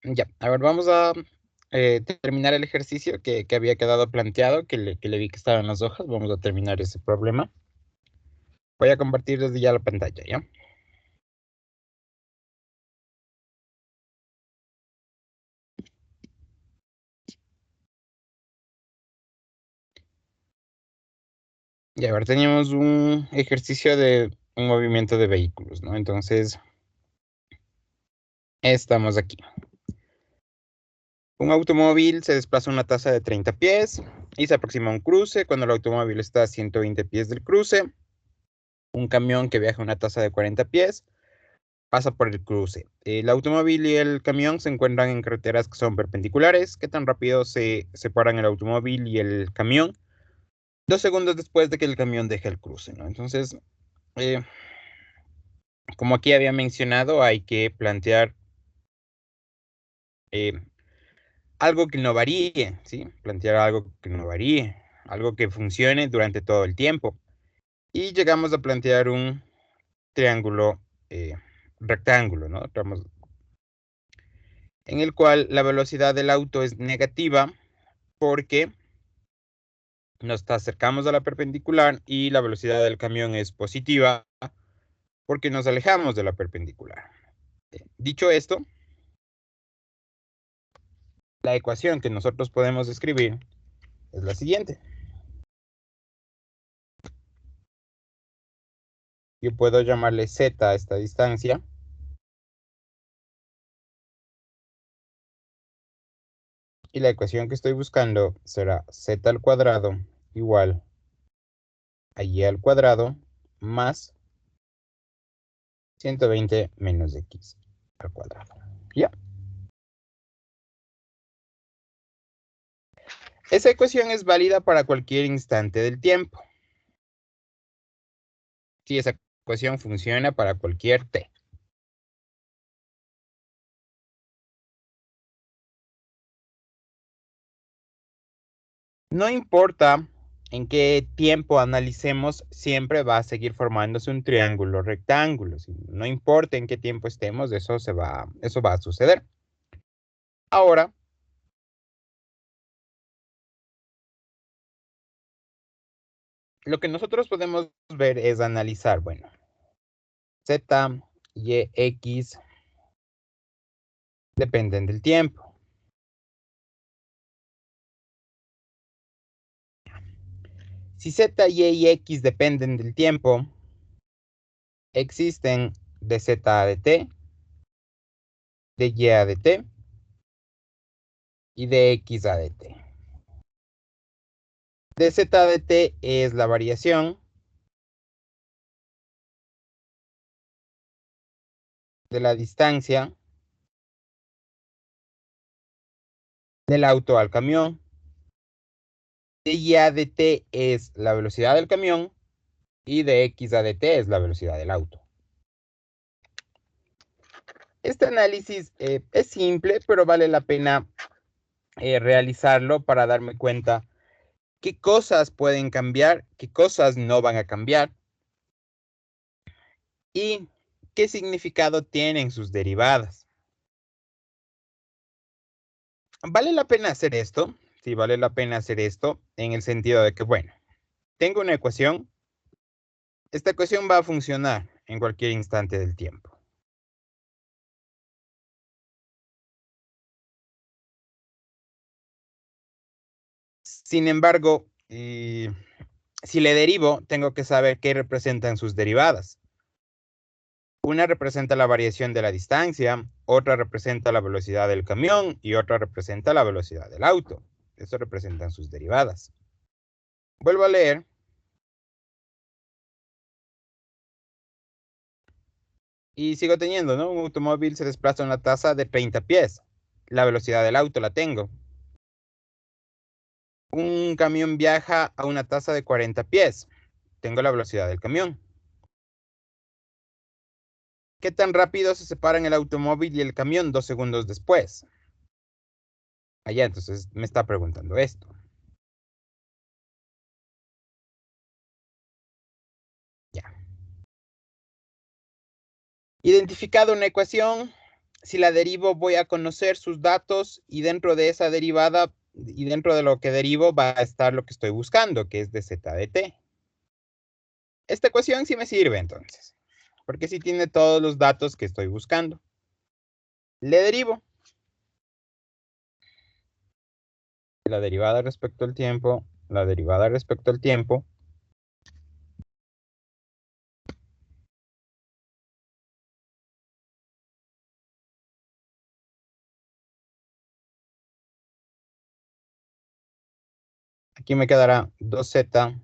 Ya, a ver, vamos a terminar el ejercicio que había quedado planteado, que le vi que estaba en las hojas. Vamos a terminar ese problema. Voy a compartir desde ya la pantalla, ¿ya? Y a ver, teníamos un ejercicio de un movimiento de vehículos, ¿no? Entonces, estamos aquí. Un automóvil se desplaza a una tasa de 30 pies y se aproxima a un cruce cuando el automóvil está a 120 pies del cruce. Un camión que viaja a una tasa de 40 pies pasa por el cruce. El automóvil y el camión se encuentran en carreteras que son perpendiculares. ¿Qué tan rápido se separan el automóvil y el camión? 2 segundos después de que el camión deje el cruce, ¿no? Entonces, eh, como aquí había mencionado, hay que plantear eh, algo que no varíe, ¿sí? Plantear algo que no varíe, algo que funcione durante todo el tiempo. Y llegamos a plantear un triángulo rectángulo, ¿no? En el cual la velocidad del auto es negativa porque nos acercamos a la perpendicular y la velocidad del camión es positiva porque nos alejamos de la perpendicular. Dicho esto, la ecuación que nosotros podemos escribir es la siguiente. Yo puedo llamarle z a esta distancia y la ecuación que estoy buscando será z al cuadrado igual a y al cuadrado más 120 menos x al cuadrado. ¿Ya? Esa ecuación es válida para cualquier instante del tiempo. Si esa ecuación funciona para cualquier t. No importa en qué tiempo analicemos, siempre va a seguir formándose un triángulo rectángulo. No importa en qué tiempo estemos, eso va a suceder. Ahora, lo que nosotros podemos ver es analizar, bueno, z, y, x dependen del tiempo. Si z, y x dependen del tiempo, existen de z a de t, de y a de t y de x a de t. De z a de t es la variación de la distancia del auto al camión. De y a de t es la velocidad del camión y de x a de t es la velocidad del auto. Este análisis es simple, pero vale la pena realizarlo para darme cuenta qué cosas pueden cambiar, qué cosas no van a cambiar y qué significado tienen sus derivadas. ¿Vale la pena hacer esto? Sí, vale la pena hacer esto en el sentido de que, bueno, tengo una ecuación. Esta ecuación va a funcionar en cualquier instante del tiempo. Sin embargo, si le derivo, tengo que saber qué representan sus derivadas. Una representa la variación de la distancia, otra representa la velocidad del camión y otra representa la velocidad del auto. Eso representan sus derivadas. Vuelvo a leer. Y sigo teniendo, ¿no? Un automóvil se desplaza a una tasa de 30 pies. La velocidad del auto la tengo. Un camión viaja a una tasa de 40 pies. Tengo la velocidad del camión. ¿Qué tan rápido se separan el automóvil y el camión 2 segundos después? Allá, entonces me está preguntando esto. Ya. Identificado una ecuación, si la derivo voy a conocer sus datos y dentro de esa derivada y dentro de lo que derivo va a estar lo que estoy buscando, que es de z de t. Esta ecuación sí me sirve entonces, porque sí tiene todos los datos que estoy buscando. Le derivo. La derivada respecto al tiempo, la derivada respecto al tiempo. Aquí me quedará 2z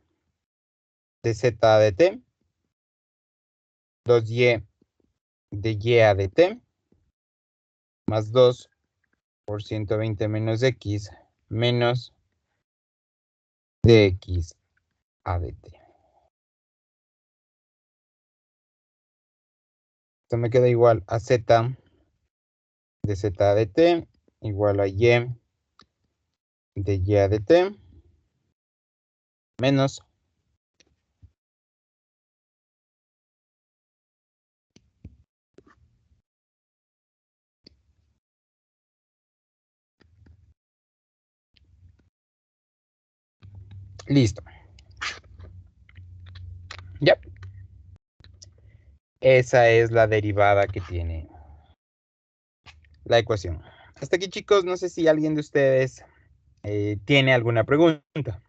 de z de t, 2y de y a de t, más 2 por 120 menos x, menos de x a de t. Esto me queda igual a z de z de t, igual a y de y a de t, menos listo. Ya. Esa es la derivada que tiene la ecuación. Hasta aquí, chicos, no sé si alguien de ustedes tiene alguna pregunta.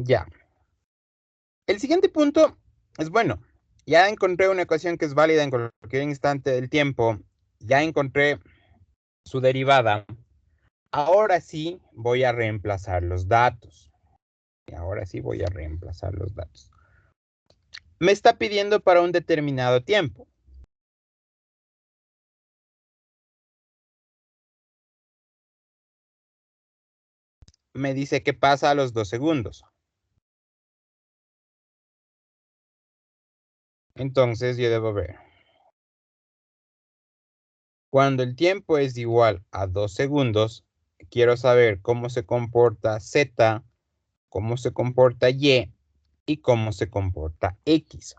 Ya. El siguiente punto es, bueno, ya encontré una ecuación que es válida en cualquier instante del tiempo. Ya encontré su derivada. Ahora sí voy a reemplazar los datos. Y ahora sí voy a reemplazar los datos. Me está pidiendo para un determinado tiempo. Me dice que pasa a los 2 segundos. Entonces yo debo ver. Cuando el tiempo es igual a 2 segundos, quiero saber cómo se comporta Z, cómo se comporta Y y cómo se comporta X.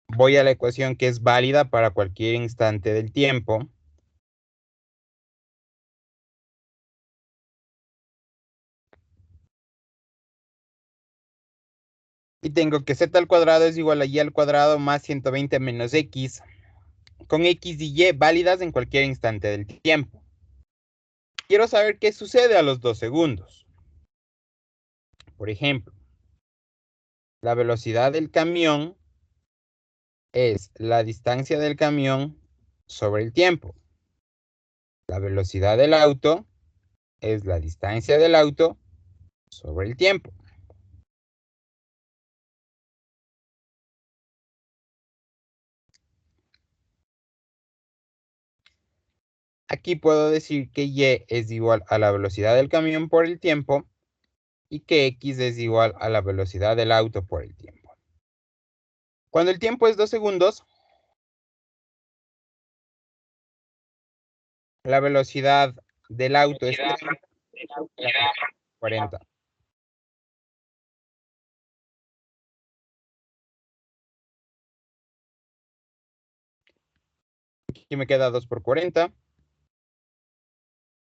Voy a la ecuación que es válida para cualquier instante del tiempo. Y tengo que z al cuadrado es igual a y al cuadrado más 120 menos x, con x y y válidas en cualquier instante del tiempo. Quiero saber qué sucede a los 2 segundos. Por ejemplo, la velocidad del camión es la distancia del camión sobre el tiempo. La velocidad del auto es la distancia del auto sobre el tiempo. Aquí puedo decir que y es igual a la velocidad del camión por el tiempo y que x es igual a la velocidad del auto por el tiempo. Cuando el tiempo es 2 segundos, la velocidad del auto es 40. Aquí me queda 2 por 40.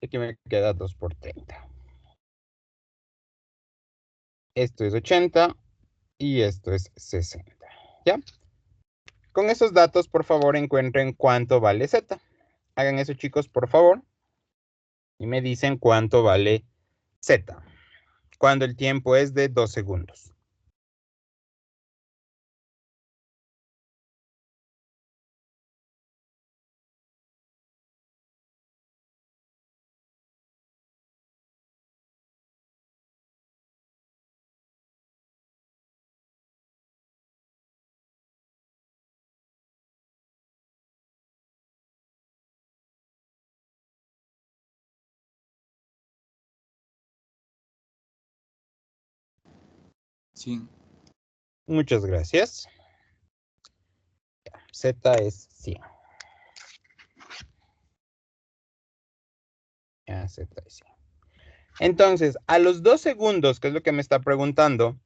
Aquí me queda 2 por 30. Esto es 80 y esto es 60. ¿Ya? Con esos datos, por favor, encuentren cuánto vale Z. Hagan eso, chicos, por favor. Y me dicen cuánto vale Z. Cuando el tiempo es de 2 segundos. Sí. Muchas gracias. Z es 100. Ya, Z es 100. Entonces, a los 2 segundos, que es lo que me está preguntando,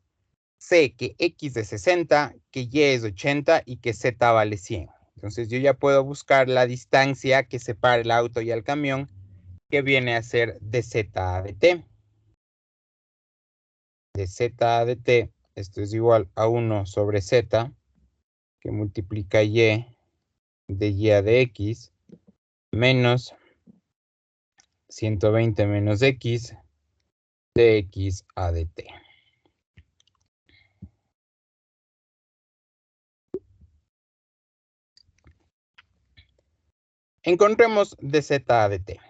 sé que X es 60, que Y es 80 y que Z vale 100. Entonces, yo ya puedo buscar la distancia que separa el auto y el camión, que viene a ser de Z a de T. De Z a de T, esto es igual a 1 sobre Z, que multiplica Y de Y a de X, menos 120 menos X de X a de T. Encontremos de Z a de T.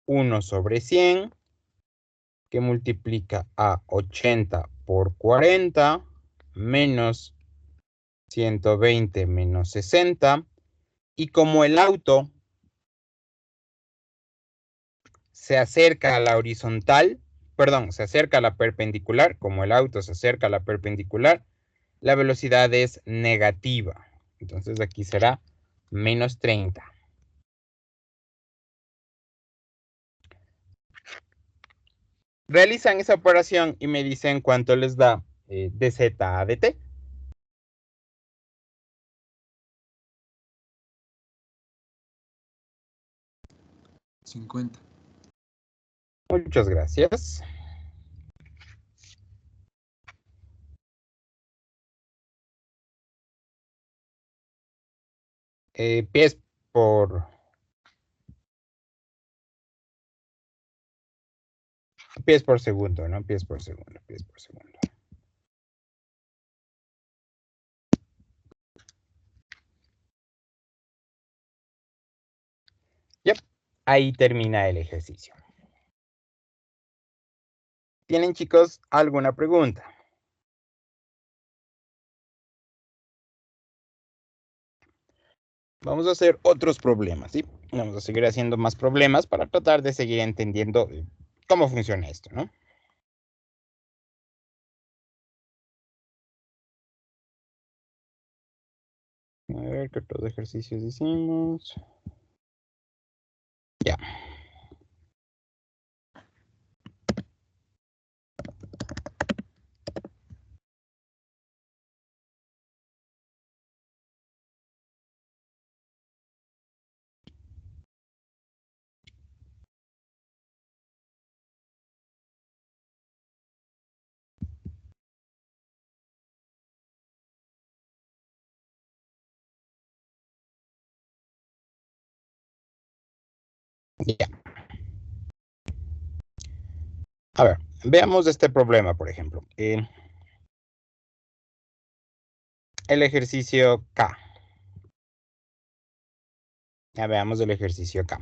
1 sobre 100, que multiplica a 80 por 40, menos 120 menos 60. Y como el auto se acerca a la horizontal, perdón, se acerca a la perpendicular, como el auto se acerca a la perpendicular, la velocidad es negativa. Entonces aquí será menos 30. Realizan esa operación y me dicen cuánto les da de Z a de T. 50. Muchas gracias. Pies por segundo, ¿no? Pies por segundo. Yep. Ahí termina el ejercicio. ¿Tienen, chicos, alguna pregunta? Vamos a hacer otros problemas, ¿sí? Vamos a seguir haciendo más problemas para tratar de seguir entendiendo cómo funciona esto, ¿no? A ver, ¿qué otros ejercicios hicimos? Ya. Ya. A ver, veamos este problema, por ejemplo. El ejercicio K. Ya veamos el ejercicio K.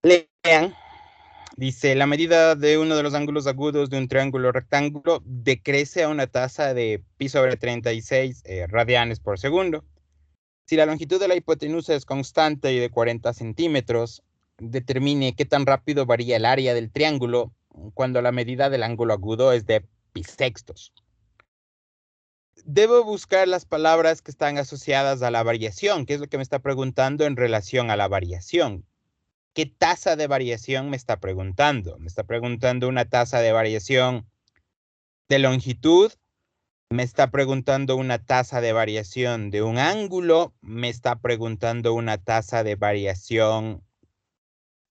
Lean. Dice, la medida de uno de los ángulos agudos de un triángulo rectángulo decrece a una tasa de pi sobre 36 radianes por segundo. Si la longitud de la hipotenusa es constante y de 40 centímetros, determine qué tan rápido varía el área del triángulo cuando la medida del ángulo agudo es de pi sextos. Debo buscar las palabras que están asociadas a la variación, que es lo que me está preguntando en relación a la variación. ¿Qué tasa de variación me está preguntando? Me está preguntando una tasa de variación de longitud, me está preguntando una tasa de variación de un ángulo, me está preguntando una tasa de variación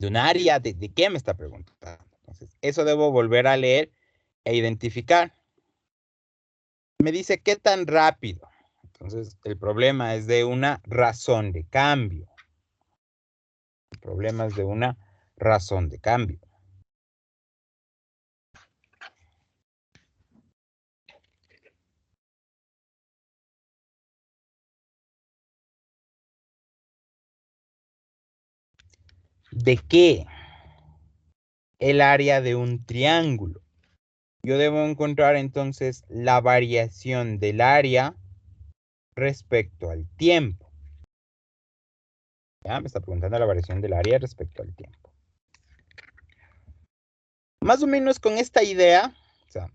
de un área, ¿de qué me está preguntando? Entonces, eso debo volver a leer e identificar. Me dice, ¿qué tan rápido? Entonces, el problema es de una razón de cambio. El problema es de una razón de cambio. ¿De qué? El área de un triángulo. Yo debo encontrar entonces la variación del área respecto al tiempo. Ya me está preguntando la variación del área respecto al tiempo. Más o menos con esta idea, o sea,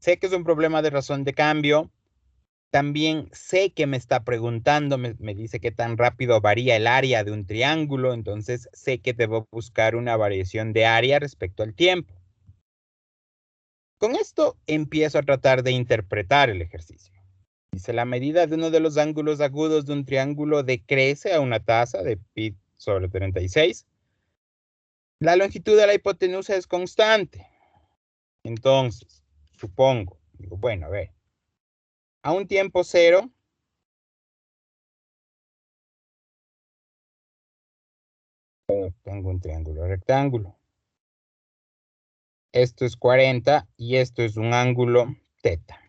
Sé que es un problema de razón de cambio. También sé que me está preguntando, me dice qué tan rápido varía el área de un triángulo, entonces sé que debo buscar una variación de área respecto al tiempo. Con esto empiezo a tratar de interpretar el ejercicio. Dice, la medida de uno de los ángulos agudos de un triángulo decrece a una tasa de pi sobre 36. La longitud de la hipotenusa es constante. Entonces, supongo, digo, bueno, a ver, a un tiempo cero, tengo un triángulo rectángulo. Esto es 40 y esto es un ángulo teta.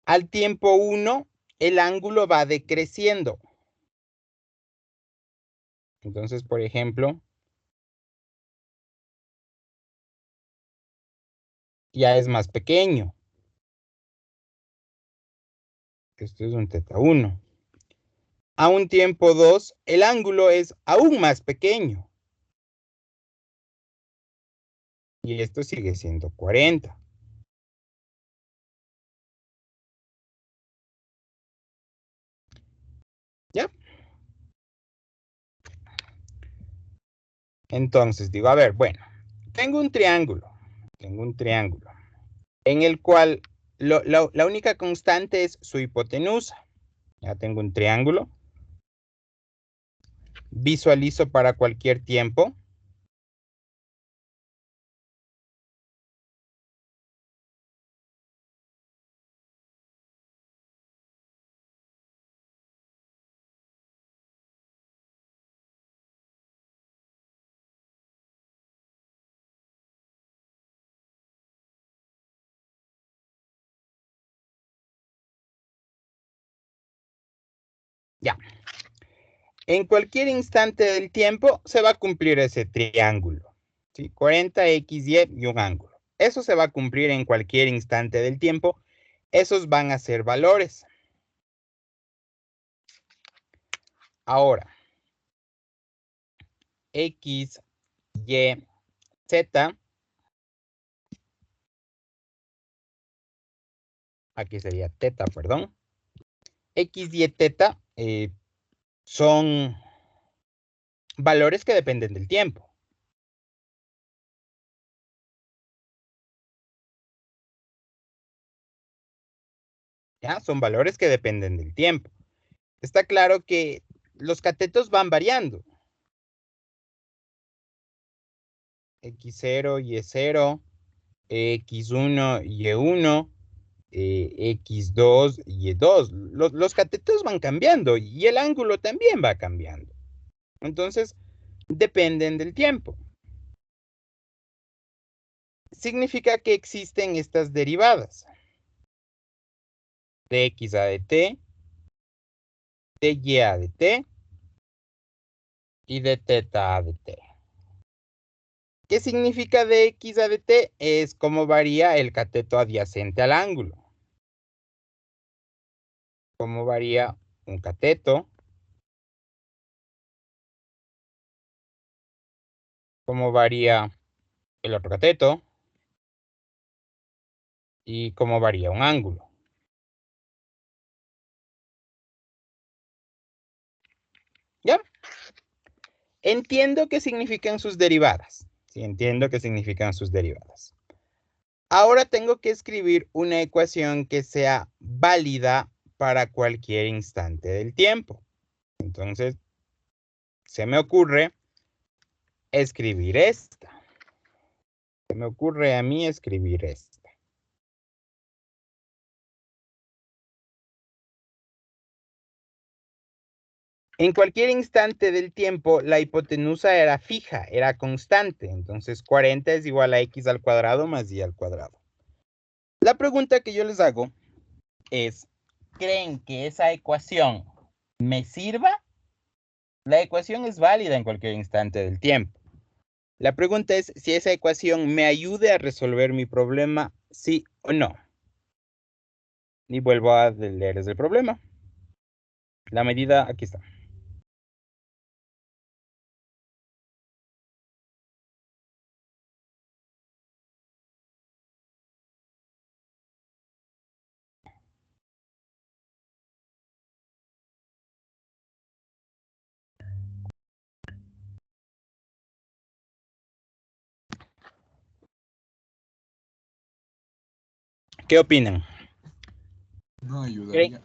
Al tiempo 1, el ángulo va decreciendo. Entonces, por ejemplo, ya es más pequeño. Esto es un teta 1. A un tiempo 2, el ángulo es aún más pequeño. Y esto sigue siendo 40. ¿Ya? Entonces digo, a ver, bueno, tengo un triángulo en el cual la única constante es su hipotenusa. Ya tengo un triángulo. Visualizo para cualquier tiempo. Ya. En cualquier instante del tiempo se va a cumplir ese triángulo. ¿Sí? 40x, y un ángulo. Eso se va a cumplir en cualquier instante del tiempo. Esos van a ser valores. Ahora, x, y, z. Aquí sería teta, perdón. X, y, teta son valores que dependen del tiempo. ¿Ya? Son valores que dependen del tiempo. Está claro que los catetos van variando. X0, Y0, X1, Y1, X2, Y2. Los catetos van cambiando y el ángulo también va cambiando. Entonces, dependen del tiempo. Significa que existen estas derivadas. De X a de T, de Y a de T y de teta a de T. ¿Qué significa de X a de T? Es cómo varía el cateto adyacente al ángulo. Cómo varía un cateto. Cómo varía el otro cateto. Y cómo varía un ángulo. ¿Ya? Entiendo qué significan sus derivadas. Sí, entiendo qué significan sus derivadas. Ahora tengo que escribir una ecuación que sea válida para cualquier instante del tiempo. Entonces, se me ocurre escribir esta. Se me ocurre a mí escribir esta. En cualquier instante del tiempo, la hipotenusa era fija, era constante. Entonces, 40 es igual a x al cuadrado más y al cuadrado. La pregunta que yo les hago es, ¿creen que esa ecuación me sirva? La ecuación es válida en cualquier instante del tiempo. La pregunta es si esa ecuación me ayude a resolver mi problema, sí o no. Y vuelvo a leerles el problema. La medida, aquí está. ¿Qué opinan? No ayudaría.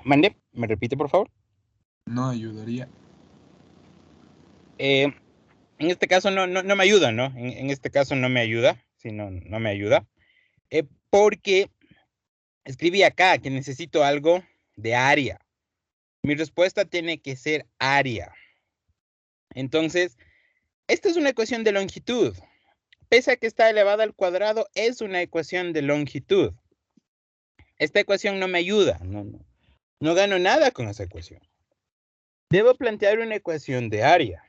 Mande, ¿me repite, por favor? No ayudaría. En este caso no me ayuda, ¿no? En este caso no me ayuda, sí, no me ayuda. Porque escribí acá que necesito algo de área. Mi respuesta tiene que ser área. Entonces, esta es una ecuación de longitud. Pese a que está elevada al cuadrado, es una ecuación de longitud. Esta ecuación no me ayuda, no gano nada con esa ecuación. Debo plantear una ecuación de área.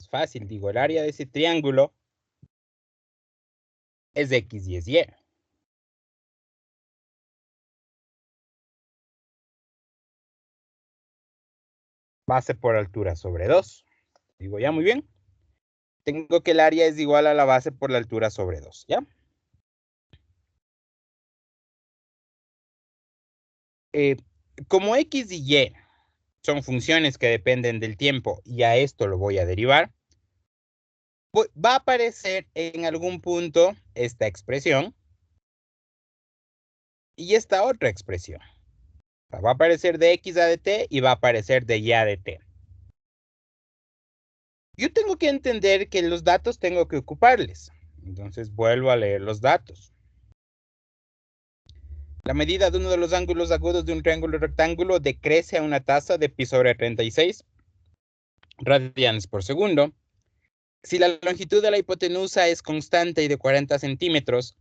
Es fácil, digo, el área de ese triángulo es X y es Y. Base por altura sobre 2. Digo, ya, muy bien. Tengo que el área es igual a la base por la altura sobre 2, ¿ya? Como X y Y son funciones que dependen del tiempo y a esto lo voy a derivar, va a aparecer en algún punto esta expresión y esta otra expresión. O sea, va a aparecer de X a de T y va a aparecer de Y a de T. Yo tengo que entender que los datos tengo que ocuparles. Entonces vuelvo a leer los datos. La medida de uno de los ángulos agudos de un triángulo rectángulo decrece a una tasa de pi sobre 36 radianes por segundo. Si la longitud de la hipotenusa es constante y de 40 centímetros,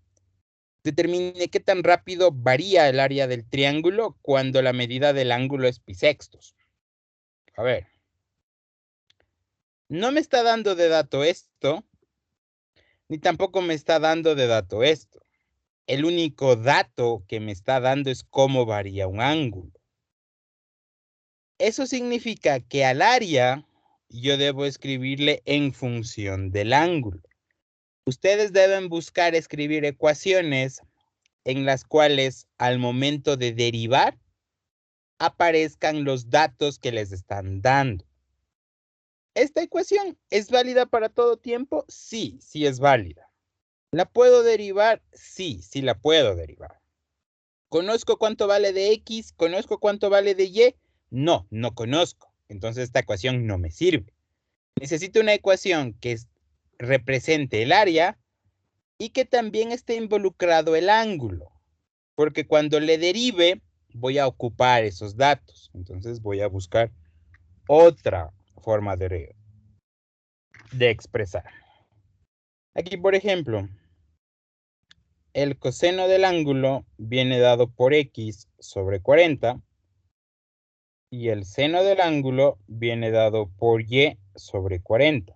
determine qué tan rápido varía el área del triángulo cuando la medida del ángulo es pi sextos. A ver. No me está dando de dato esto, ni tampoco me está dando de dato esto. El único dato que me está dando es cómo varía un ángulo. Eso significa que al área yo debo escribirle en función del ángulo. Ustedes deben buscar escribir ecuaciones en las cuales al momento de derivar aparezcan los datos que les están dando. ¿Esta ecuación es válida para todo tiempo? Sí, sí es válida. ¿La puedo derivar? Sí, sí la puedo derivar. ¿Conozco cuánto vale de X? ¿Conozco cuánto vale de Y? No, no conozco. Entonces esta ecuación no me sirve. Necesito una ecuación que represente el área y que también esté involucrado el ángulo. Porque cuando le derive, voy a ocupar esos datos. Entonces voy a buscar otra forma de expresar. Aquí, por ejemplo, el coseno del ángulo viene dado por X sobre 40 y el seno del ángulo viene dado por Y sobre 40.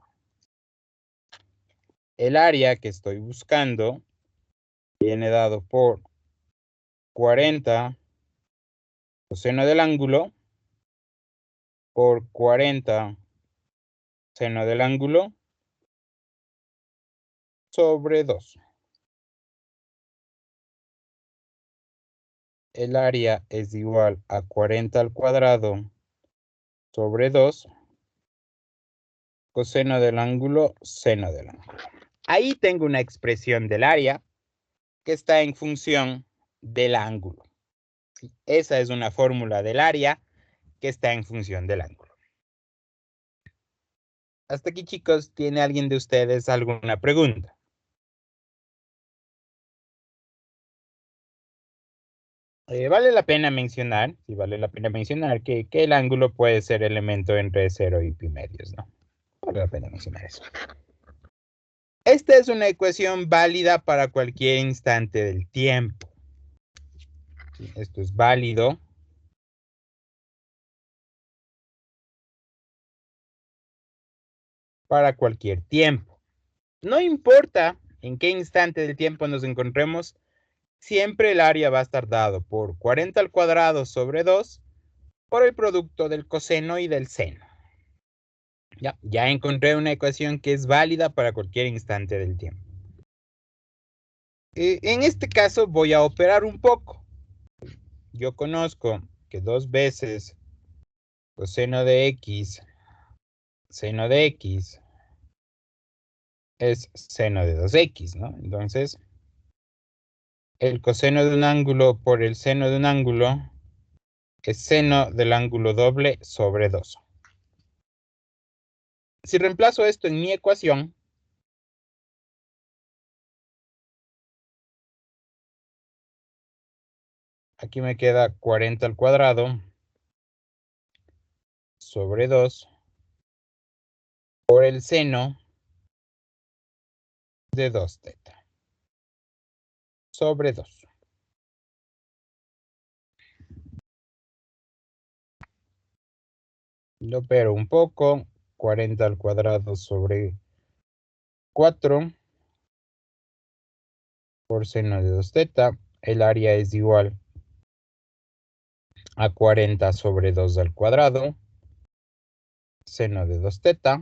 El área que estoy buscando viene dado por 40 coseno del ángulo por 40 seno del ángulo sobre 2. El área es igual a 40 al cuadrado sobre 2 coseno del ángulo, seno del ángulo. Ahí tengo una expresión del área que está en función del ángulo. Esa es una fórmula del área que está en función del ángulo. Hasta aquí, chicos, ¿tiene alguien de ustedes alguna pregunta? Vale la pena mencionar, sí vale la pena mencionar que el ángulo puede ser elemento entre 0 y pi medios, ¿no? Vale la pena mencionar eso. Esta es una ecuación válida para cualquier instante del tiempo. Sí, esto es válido para cualquier tiempo. No importa en qué instante del tiempo nos encontremos, siempre el área va a estar dado por 40 al cuadrado sobre 2 por el producto del coseno y del seno. Ya encontré una ecuación que es válida para cualquier instante del tiempo. En este caso voy a operar un poco. Yo conozco que 2 veces coseno de X, seno de X, es seno de 2X, ¿no? Entonces, el coseno de un ángulo por el seno de un ángulo es seno del ángulo doble sobre 2. Si reemplazo esto en mi ecuación, aquí me queda 40 al cuadrado sobre 2 por el seno de 2 teta sobre 2. Lo opero un poco, 40 al cuadrado sobre 4 por seno de 2 teta. El área es igual a 40 sobre 2 al cuadrado, seno de 2 teta,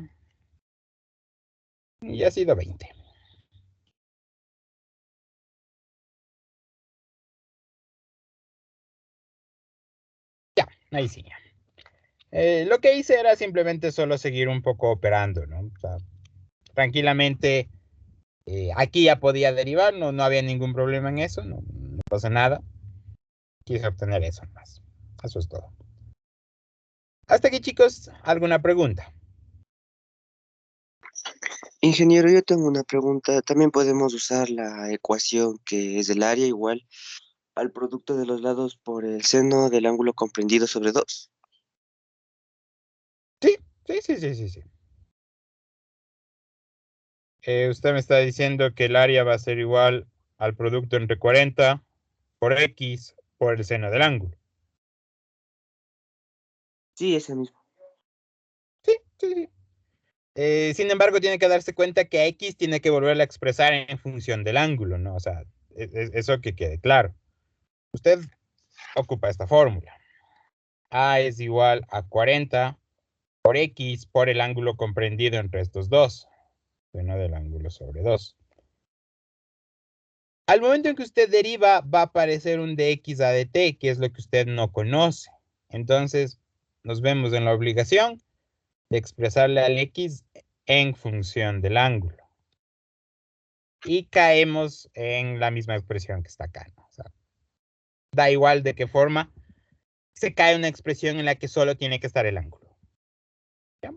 y ha sido 20. Ya, ahí sí. Lo que hice era simplemente solo seguir un poco operando, ¿no? O sea, tranquilamente, aquí ya podía derivar, no había ningún problema en eso, no pasa nada. Quise obtener eso más. Eso es todo. Hasta aquí, chicos, ¿alguna pregunta? Ingeniero, yo tengo una pregunta. ¿También podemos usar la ecuación que es del área igual al producto de los lados por el seno del ángulo comprendido sobre 2? Sí. Usted me está diciendo que el área va a ser igual al producto entre 40 por X por el seno del ángulo. Sí, ese mismo. Sí. Sin embargo, tiene que darse cuenta que a X tiene que volverla a expresar en función del ángulo, ¿no? O sea, eso que quede claro. Usted ocupa esta fórmula. A es igual a 40 por X por el ángulo comprendido entre estos dos. Seno del ángulo sobre 2. Al momento en que usted deriva, va a aparecer un dx a dt, que es lo que usted no conoce. Entonces, nos vemos en la obligación de expresarle al x en función del ángulo. Y caemos en la misma expresión que está acá, ¿no? O sea, da igual de qué forma, se cae una expresión en la que solo tiene que estar el ángulo. ¿Ya?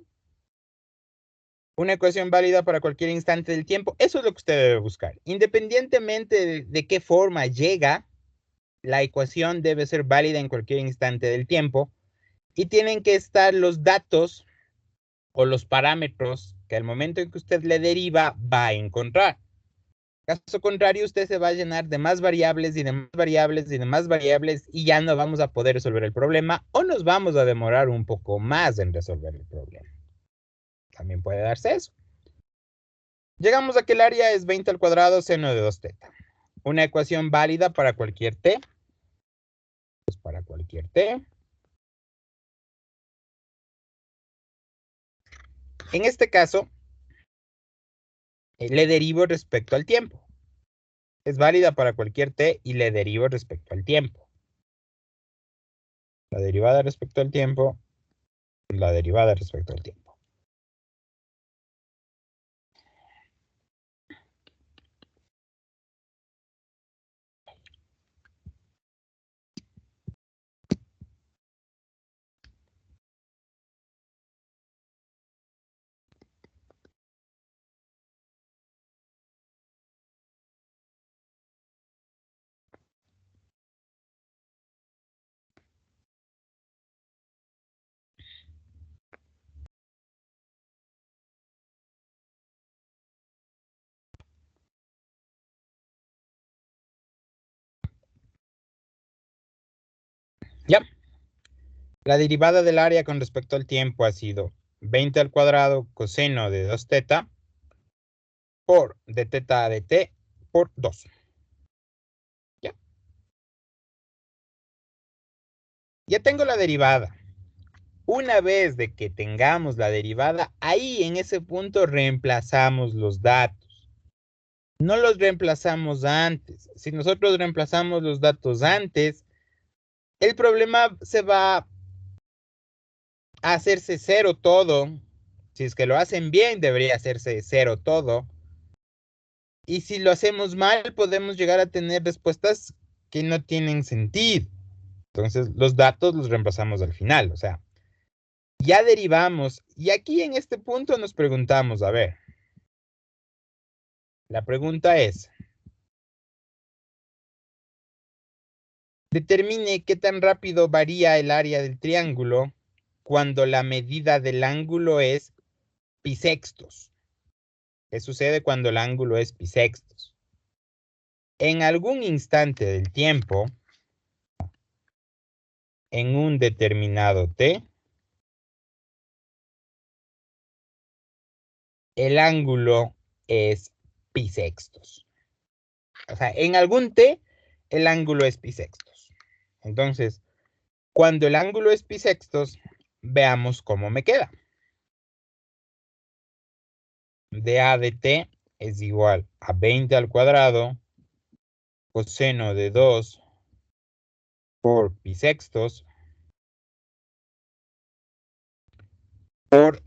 Una ecuación válida para cualquier instante del tiempo, eso es lo que usted debe buscar. Independientemente de qué forma llega, la ecuación debe ser válida en cualquier instante del tiempo y tienen que estar los datos o los parámetros que al momento en que usted le deriva va a encontrar. Caso contrario, usted se va a llenar de más variables y de más variables y de más variables y ya no vamos a poder resolver el problema o nos vamos a demorar un poco más en resolver el problema. También puede darse eso. Llegamos a que el área es 20 al cuadrado seno de 2 teta. Una ecuación válida para cualquier t. Pues para cualquier t. En este caso, le derivo respecto al tiempo. Es válida para cualquier t y le derivo respecto al tiempo. La derivada respecto al tiempo, la derivada respecto al tiempo. Ya. La derivada del área con respecto al tiempo ha sido 20 al cuadrado coseno de 2 teta por de teta a de t por 2. Ya. Ya tengo la derivada. Una vez de que tengamos la derivada, ahí en ese punto reemplazamos los datos. No los reemplazamos antes. Si nosotros reemplazamos los datos antes, el problema se va a hacerse cero todo. Si es que lo hacen bien, debería hacerse cero todo. Y si lo hacemos mal, podemos llegar a tener respuestas que no tienen sentido. Entonces, los datos los reemplazamos al final. O sea, ya derivamos. Y aquí en este punto nos preguntamos, a ver. La pregunta es, determine qué tan rápido varía el área del triángulo cuando la medida del ángulo es pisextos. ¿Qué sucede cuando el ángulo es pisextos? En algún instante del tiempo, en un determinado t, el ángulo es pisextos. O sea, en algún t, el ángulo es pisextos. Entonces, cuando el ángulo es pisextos, veamos cómo me queda. dA de t es igual a 20 al cuadrado coseno de 2 por pisextos por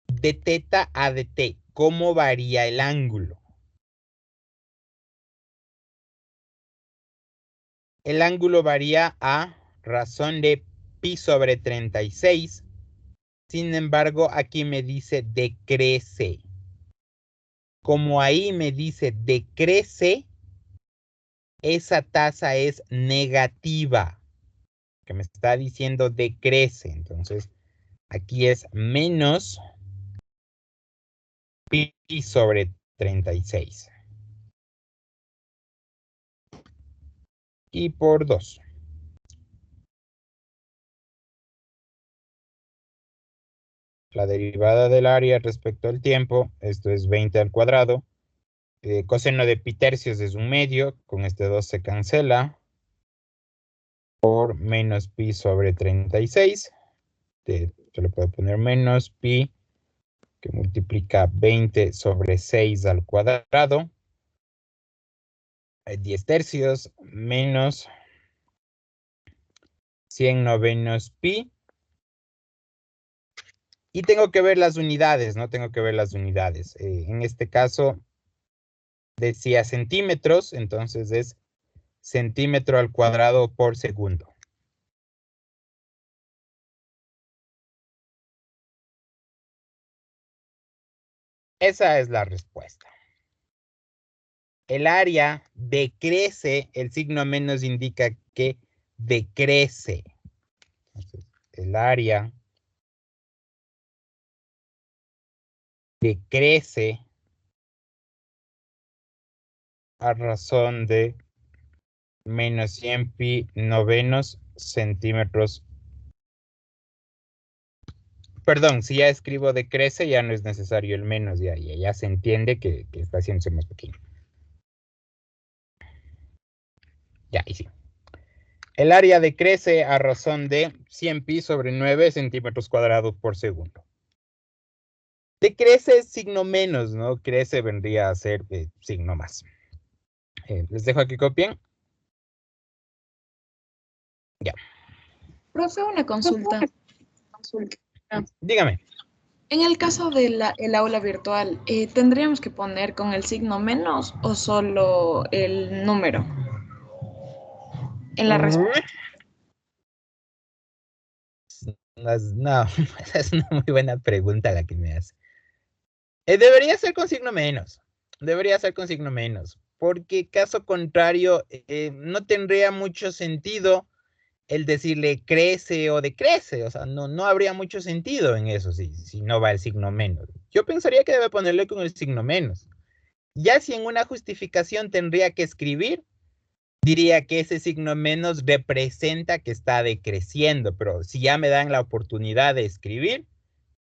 de teta a de t. ¿Cómo varía el ángulo? El ángulo varía a razón de pi sobre 36. Sin embargo, aquí me dice decrece. Como ahí me dice decrece, esa tasa es negativa. Que me está diciendo decrece. Entonces, aquí es menos pi sobre 36. Y por 2. La derivada del área respecto al tiempo, esto es 20 al cuadrado. Coseno de pi tercios es 1/2, con este 2 se cancela. Por menos pi sobre 36. Se le puedo poner menos pi, que multiplica 20 sobre 6 al cuadrado. 10 tercios menos 100 novenos pi. Y tengo que ver las unidades, ¿no? Tengo que ver las unidades. En este caso, decía centímetros, entonces es centímetro al cuadrado por segundo. Esa es la respuesta. El área decrece, el signo menos indica que decrece. Entonces, el área decrece a razón de menos 100 pi novenos centímetros. Perdón, si ya escribo decrece, ya no es necesario el menos, ya se entiende que está haciéndose más pequeño. Ya, y sí. El área decrece a razón de 100 pi sobre 9 centímetros cuadrados por segundo. Decrece es signo menos, ¿no? Crece vendría a ser signo más. Les dejo aquí copien. Ya. Profe, una consulta. Dígame. En el caso del aula virtual, ¿tendríamos que poner con el signo menos o solo el número en la respuesta? No, esa es una muy buena pregunta la que me hace. Debería ser con signo menos. Debería ser con signo menos. Porque caso contrario, no tendría mucho sentido el decirle crece o decrece. O sea, no habría mucho sentido en eso si no va el signo menos. Yo pensaría que debe ponerle con el signo menos. Ya si en una justificación tendría que escribir, diría que ese signo menos representa que está decreciendo. Pero si ya me dan la oportunidad de escribir,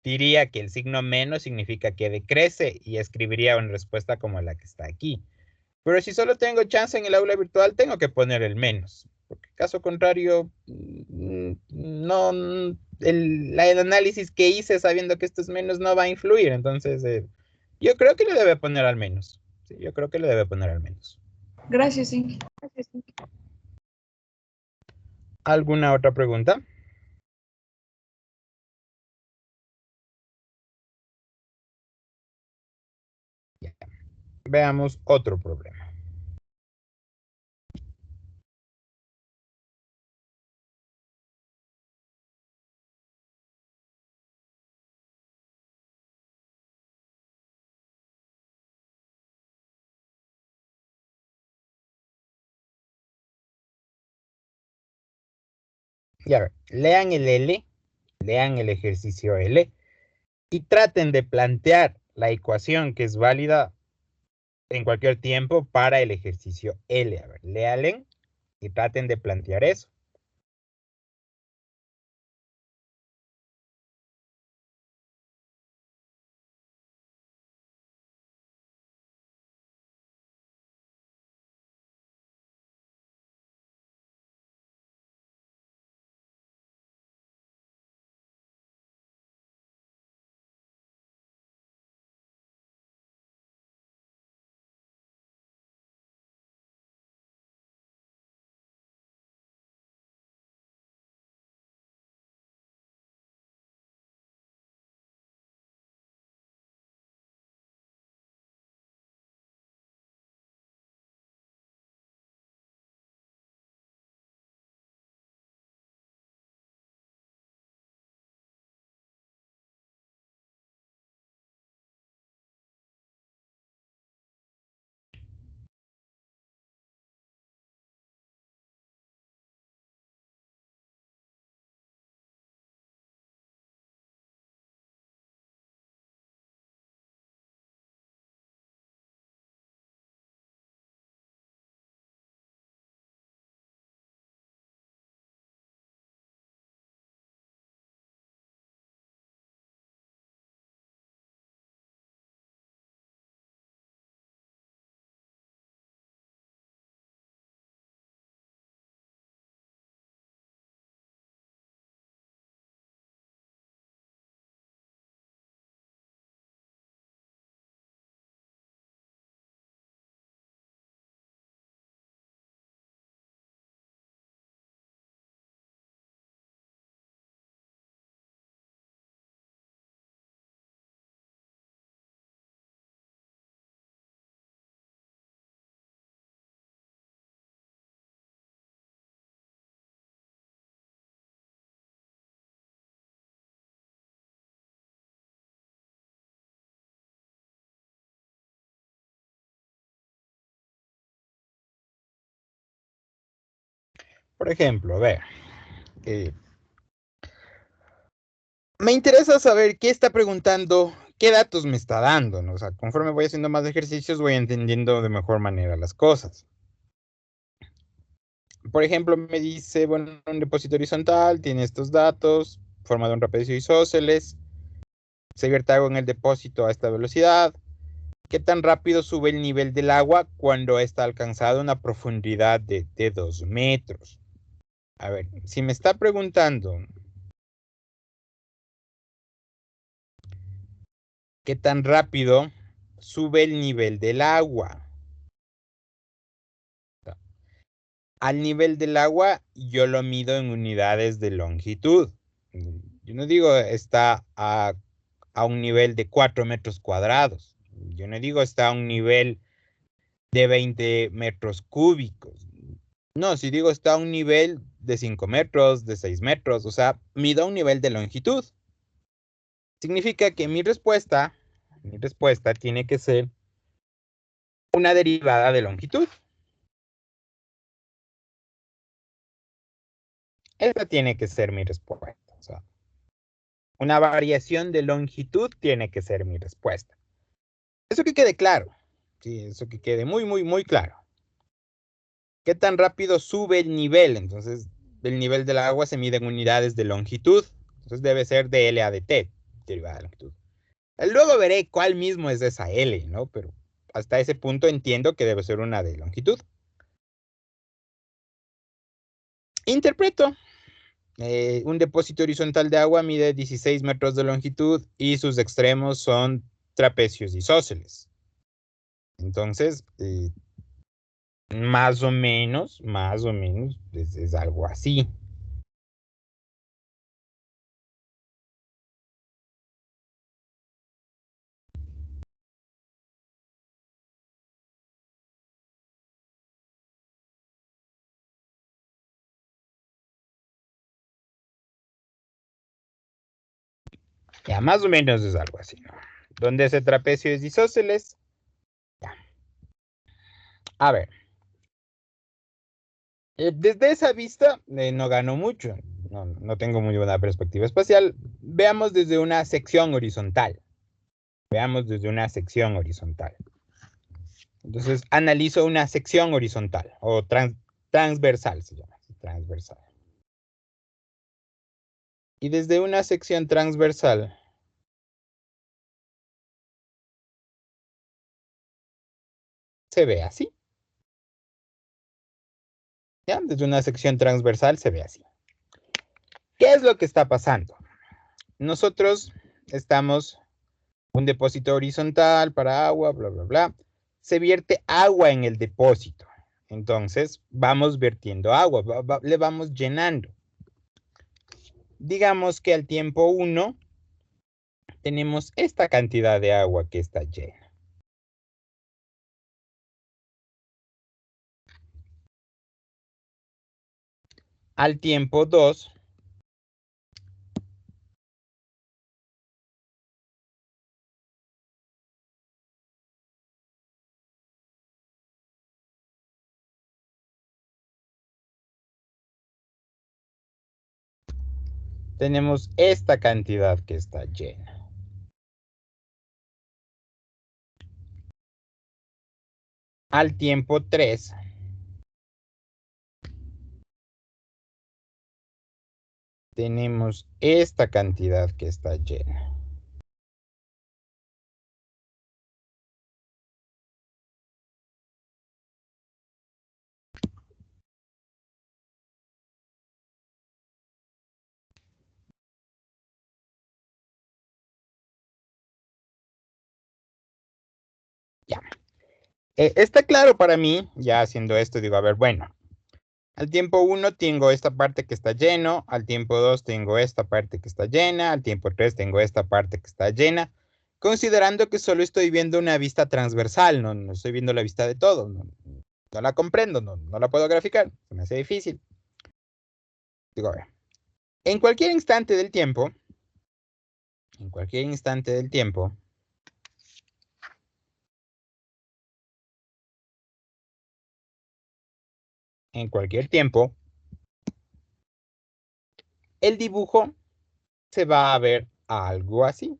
diría que el signo menos significa que decrece y escribiría una respuesta como la que está aquí. Pero si solo tengo chance en el aula virtual, tengo que poner el menos. Porque caso contrario, no, el análisis que hice sabiendo que esto es menos no va a influir. Entonces, yo creo que le debe poner al menos. Sí, yo creo que le debe poner al menos. Gracias, Inge. ¿Alguna otra pregunta? Ya. Veamos otro problema. Y a ver, lean el L, lean el ejercicio L y traten de plantear la ecuación que es válida en cualquier tiempo para el ejercicio L. A ver, léalen y traten de plantear eso. Por ejemplo, a ver, me interesa saber qué está preguntando, qué datos me está dando, ¿no? O sea, conforme voy haciendo más ejercicios, voy entendiendo de mejor manera las cosas. Por ejemplo, me dice, bueno, un depósito horizontal tiene estos datos, forma de un trapecio isósceles, se vierte agua en el depósito a esta velocidad. ¿Qué tan rápido sube el nivel del agua cuando está alcanzado una profundidad de 2 metros? A ver, si me está preguntando qué tan rápido sube el nivel del agua. Al nivel del agua yo lo mido en unidades de longitud. Yo no digo está a un nivel de 4 metros cuadrados. Yo no digo está a un nivel de 20 metros cúbicos. No, si digo está a un nivel de 5 metros, de 6 metros, o sea, mido un nivel de longitud. Significa que mi respuesta tiene que ser una derivada de longitud. Esa tiene que ser mi respuesta. O sea, una variación de longitud tiene que ser mi respuesta. Eso que quede claro. Sí, eso que quede muy, muy, muy claro. ¿Qué tan rápido sube el nivel? Entonces, el nivel del agua se mide en unidades de longitud. Entonces debe ser de L a de T, derivada de longitud. Luego veré cuál mismo es esa L, ¿no? Pero hasta ese punto entiendo que debe ser una de longitud. Interpreto. Un depósito horizontal de agua mide 16 metros de longitud y sus extremos son trapecios isósceles. Entonces, más o menos, es algo así. Ya, más o menos es algo así, ¿no? Donde ese trapecio es isósceles. Ya. A ver. Desde esa vista no gano mucho. No tengo muy buena perspectiva espacial. Veamos desde una sección horizontal. Veamos desde una sección horizontal. Entonces, analizo una sección horizontal o transversal, se llama. Transversal. Y desde una sección transversal, se ve así. ¿Ya? Desde una sección transversal se ve así. ¿Qué es lo que está pasando? Nosotros estamos un depósito horizontal para agua, bla, bla, bla. Se vierte agua en el depósito. Entonces, vamos vertiendo agua, le vamos llenando. Digamos que al tiempo 1 tenemos esta cantidad de agua que está llena. Al tiempo 2 tenemos esta cantidad que está llena. Al tiempo 3 tenemos esta cantidad que está llena. Ya. Está claro para mí, ya haciendo esto, digo, a ver, bueno, al tiempo 1 tengo esta parte que está lleno, al tiempo 2 tengo esta parte que está llena, al tiempo 3 tengo esta parte que está llena, considerando que solo estoy viendo una vista transversal, no estoy viendo la vista de todo, no la comprendo, no la puedo graficar, se me hace difícil. Digo, a ver, en cualquier instante del tiempo, en cualquier instante del tiempo, en cualquier tiempo, el dibujo se va a ver algo así.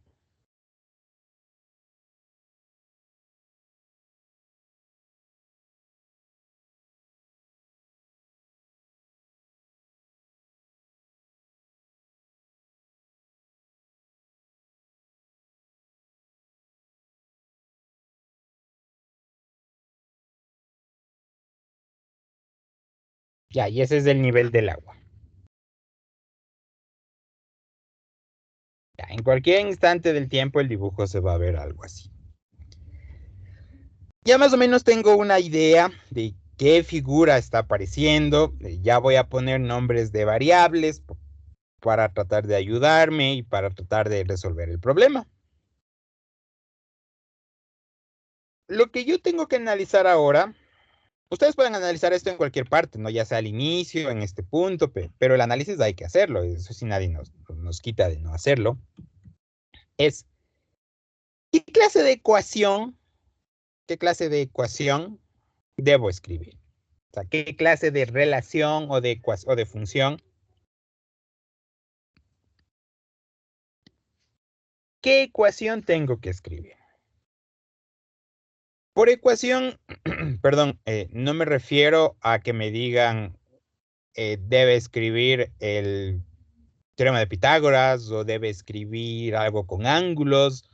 Ya, y ese es el nivel del agua. Ya, en cualquier instante del tiempo el dibujo se va a ver algo así. Ya más o menos tengo una idea de qué figura está apareciendo. Ya voy a poner nombres de variables para tratar de ayudarme y para tratar de resolver el problema. Lo que yo tengo que analizar ahora, ustedes pueden analizar esto en cualquier parte, ¿no? Ya sea al inicio, en este punto, pero el análisis hay que hacerlo, eso sí nadie nos quita de no hacerlo. Es, ¿qué clase de ecuación debo escribir? O sea, ¿qué clase de relación o de función? ¿Qué ecuación tengo que escribir? Por ecuación, perdón, no me refiero a que me digan debe escribir el teorema de Pitágoras o debe escribir algo con ángulos,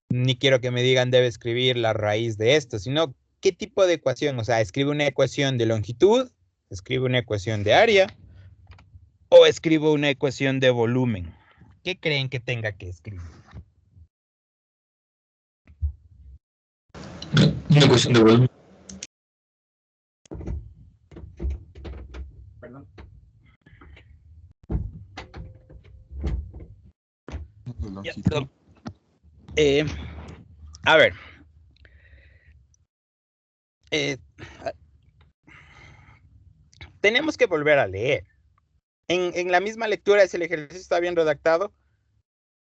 ni quiero que me digan debe escribir la raíz de esto, sino qué tipo de ecuación. O sea, escribo una ecuación de longitud, escribo una ecuación de área o escribo una ecuación de volumen. ¿Qué creen que tenga que escribir? Una ecuación de volumen. Perdón. De Ya, longitud. perdón. A ver. Tenemos que volver a leer. En la misma lectura, si el ejercicio está bien redactado,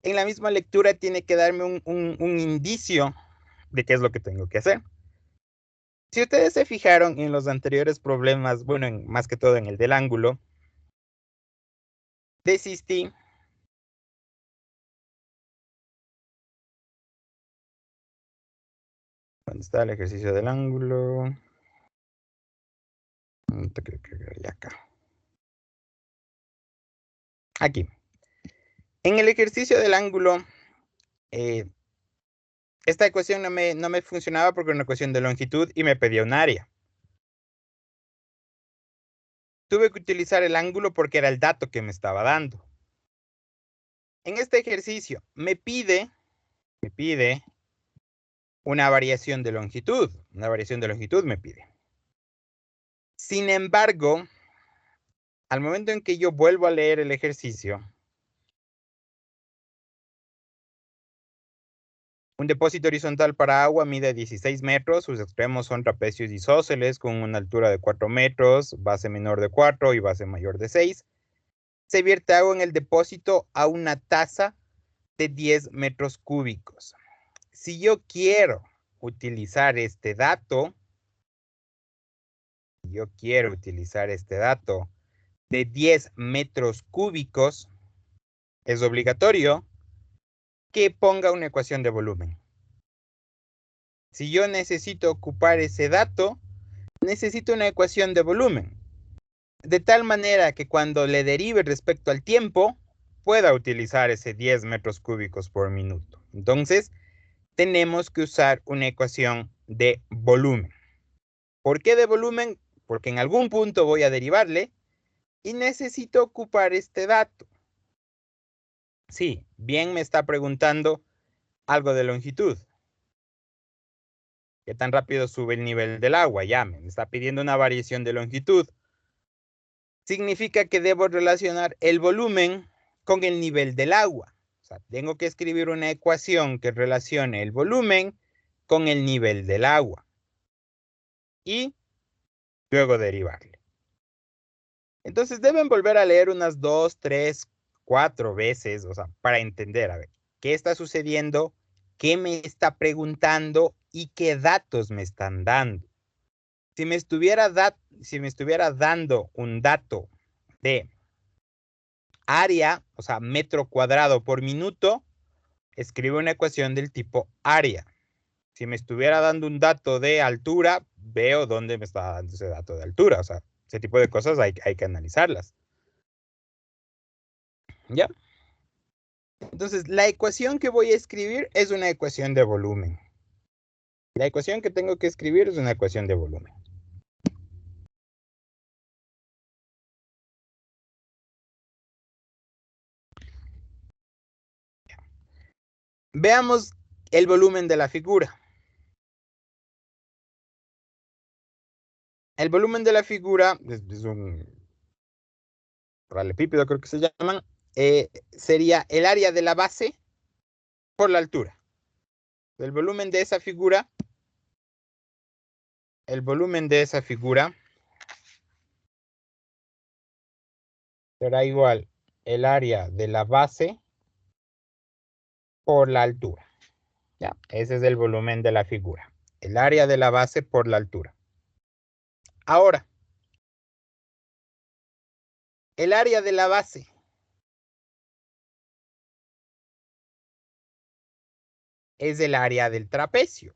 en la misma lectura tiene que darme un indicio de qué es lo que tengo que hacer. Si ustedes se fijaron en los anteriores problemas, bueno, más que todo en el del ángulo, desistí. ¿Dónde está el ejercicio del ángulo? Acá. Aquí. En el ejercicio del ángulo, esta ecuación no me funcionaba porque era una ecuación de longitud y me pedía un área. Tuve que utilizar el ángulo porque era el dato que me estaba dando. En este ejercicio me pide una variación de longitud. Una variación de longitud me pide. Sin embargo, al momento en que yo vuelvo a leer el ejercicio, un depósito horizontal para agua mide 16 metros, sus extremos son trapecios isósceles con una altura de 4 metros, base menor de 4 y base mayor de 6. Se vierte agua en el depósito a una tasa de 10 metros cúbicos. Si yo quiero utilizar este dato, de 10 metros cúbicos, es obligatorio que ponga una ecuación de volumen. Si yo necesito ocupar ese dato, necesito una ecuación de volumen, de tal manera que cuando le derive respecto al tiempo, pueda utilizar ese 10 metros cúbicos por minuto. Entonces, tenemos que usar una ecuación de volumen. ¿Por qué de volumen? Porque en algún punto voy a derivarle y necesito ocupar este dato. Sí, bien me está preguntando algo de longitud. ¿Qué tan rápido sube el nivel del agua? Ya me está pidiendo una variación de longitud. Significa que debo relacionar el volumen con el nivel del agua. O sea, tengo que escribir una ecuación que relacione el volumen con el nivel del agua. Y luego derivarle. Entonces deben volver a leer unas 2, 3, 4 veces, o sea, para entender, a ver, qué está sucediendo, qué me está preguntando y qué datos me están dando. Si me estuviera dando un dato de área, o sea, metro cuadrado por minuto, escribo una ecuación del tipo área. Si me estuviera dando un dato de altura, veo dónde me está dando ese dato de altura. O sea, ese tipo de cosas hay que analizarlas. ¿Ya? Entonces, la ecuación que voy a escribir es una ecuación de volumen. La ecuación que tengo que escribir es una ecuación de volumen. Veamos el volumen de la figura. El volumen de la figura es un paralelepípedo, creo que se llaman. Sería el área de la base por la altura. El volumen de esa figura será igual el área de la base por la altura. ¿Ya? Ese es el volumen de la figura. El área de la base por la altura. Ahora, el área de la base es el área del trapecio.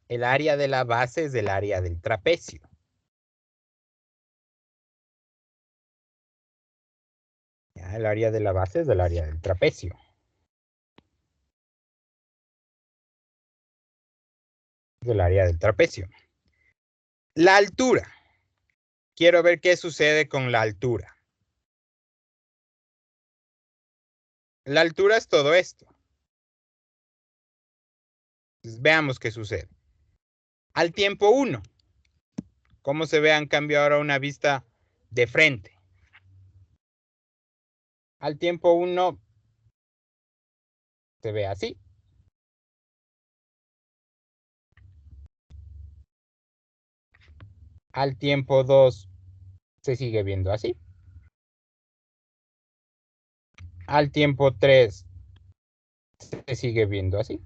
El área de la base es el área del trapecio. ¿Ya? El área de la base es el área del trapecio. Es el área del trapecio. La altura. Quiero ver qué sucede con la altura. La altura es todo esto. Entonces, veamos qué sucede. Al tiempo 1. ¿Cómo se ve? Han cambiado ahora una vista de frente. Al tiempo 1 se ve así. Al tiempo 2 se sigue viendo así. al tiempo 3 se sigue viendo así.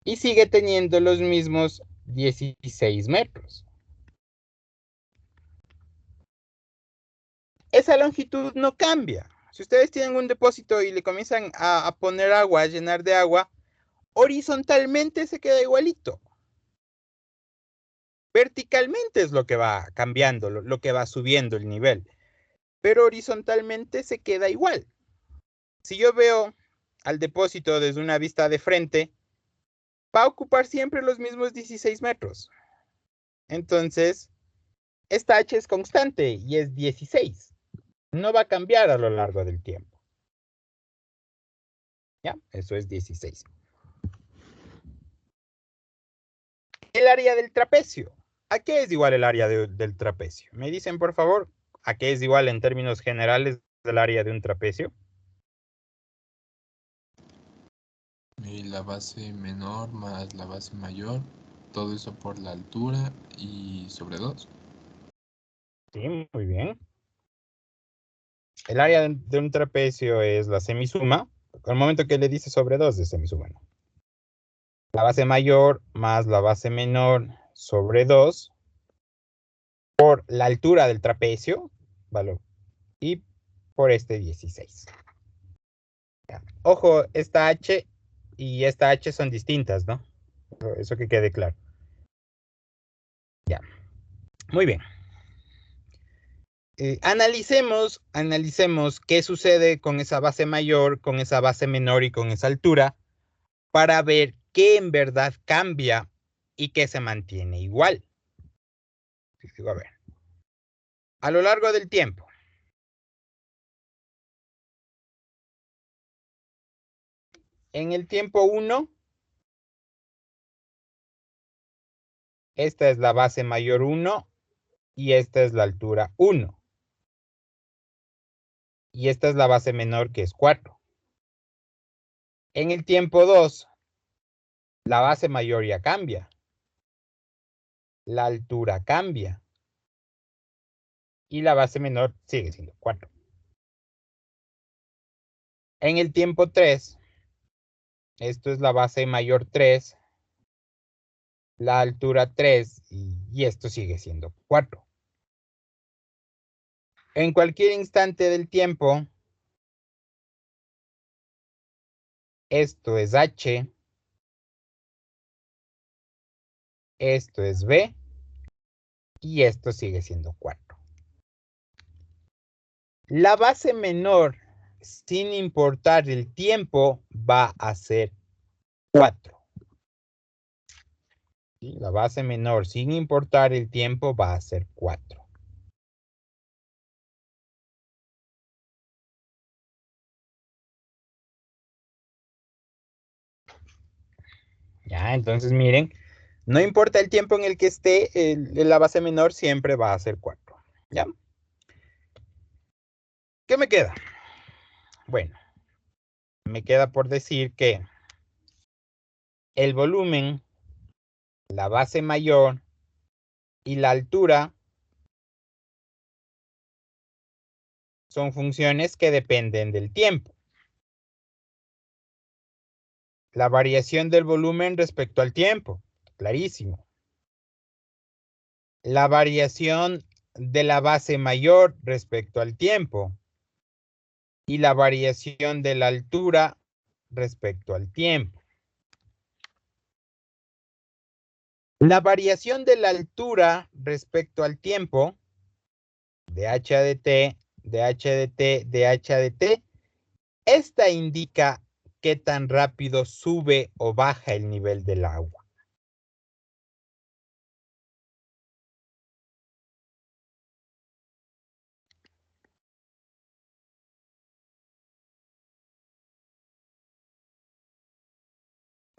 Y sigue teniendo los mismos 16 metros. Esa longitud no cambia. Si ustedes tienen un depósito y le comienzan a poner agua, a llenar de agua, horizontalmente se queda igualito. Verticalmente es lo que va cambiando, lo que va subiendo el nivel. Pero horizontalmente se queda igual. Si yo veo al depósito desde una vista de frente, va a ocupar siempre los mismos 16 metros. Entonces, esta H es constante y es 16. No va a cambiar a lo largo del tiempo. ¿Ya? Eso es 16. El área del trapecio. ¿A qué es igual el área del trapecio? Me dicen, por favor, ¿a qué es igual en términos generales el área de un trapecio? Y la base menor más la base mayor, todo eso por la altura y sobre 2. Sí, muy bien. El área de un trapecio es la semisuma. Al momento que le dice sobre 2 de semisuma, ¿no? La base mayor más la base menor sobre 2 por la altura del trapecio, ¿vale? Y por este 16. Ya. Ojo, esta H y esta H son distintas, ¿no? Eso que quede claro. Ya. Muy bien. Analicemos qué sucede con esa base mayor, con esa base menor y con esa altura para ver qué en verdad cambia y qué se mantiene igual. A ver. A lo largo del tiempo. En el tiempo 1, esta es la base mayor 1 y esta es la altura 1. Y esta es la base menor que es 4. En el tiempo 2, la base mayor ya cambia. La altura cambia. Y la base menor sigue siendo 4. En el tiempo 3, esto es la base mayor 3, la altura 3 y esto sigue siendo 4. En cualquier instante del tiempo, esto es H, esto es B y esto sigue siendo 4. La base menor, sin importar el tiempo, va a ser 4. ¿Sí? La base menor, sin importar el tiempo, va a ser 4. Ya, entonces miren, no importa el tiempo en el que esté, la base menor siempre va a ser 4. ¿Ya? ¿Qué me queda? Bueno, me queda por decir que el volumen, la base mayor y la altura son funciones que dependen del tiempo. La variación del volumen respecto al tiempo, clarísimo. La variación de la base mayor respecto al tiempo y la variación de la altura respecto al tiempo. La variación de la altura respecto al tiempo, de h a de t, de h de t, de h de t, esta indica qué tan rápido sube o baja el nivel del agua.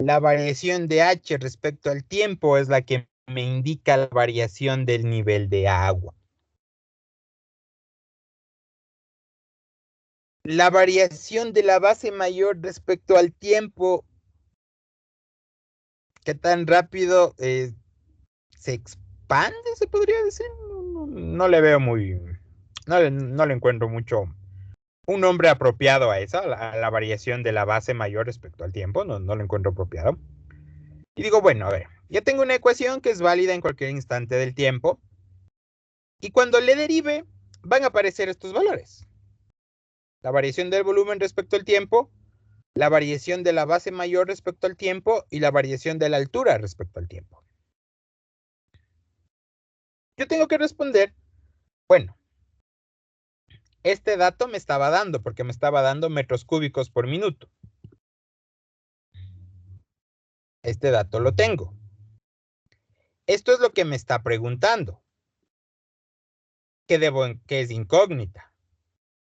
La variación de h respecto al tiempo es la que me indica la variación del nivel de agua. La variación de la base mayor respecto al tiempo, qué tan rápido se expande, se podría decir. No le veo muy, no le encuentro mucho un nombre apropiado a esa, a la variación de la base mayor respecto al tiempo, no lo encuentro apropiado. Y digo, bueno, a ver, ya tengo una ecuación que es válida en cualquier instante del tiempo, y cuando le derive, van a aparecer estos valores. La variación del volumen respecto al tiempo, la variación de la base mayor respecto al tiempo y la variación de la altura respecto al tiempo. Yo tengo que responder, bueno, este dato me estaba dando, porque me estaba dando metros cúbicos por minuto. Este dato lo tengo. Esto es lo que me está preguntando. Que es incógnita.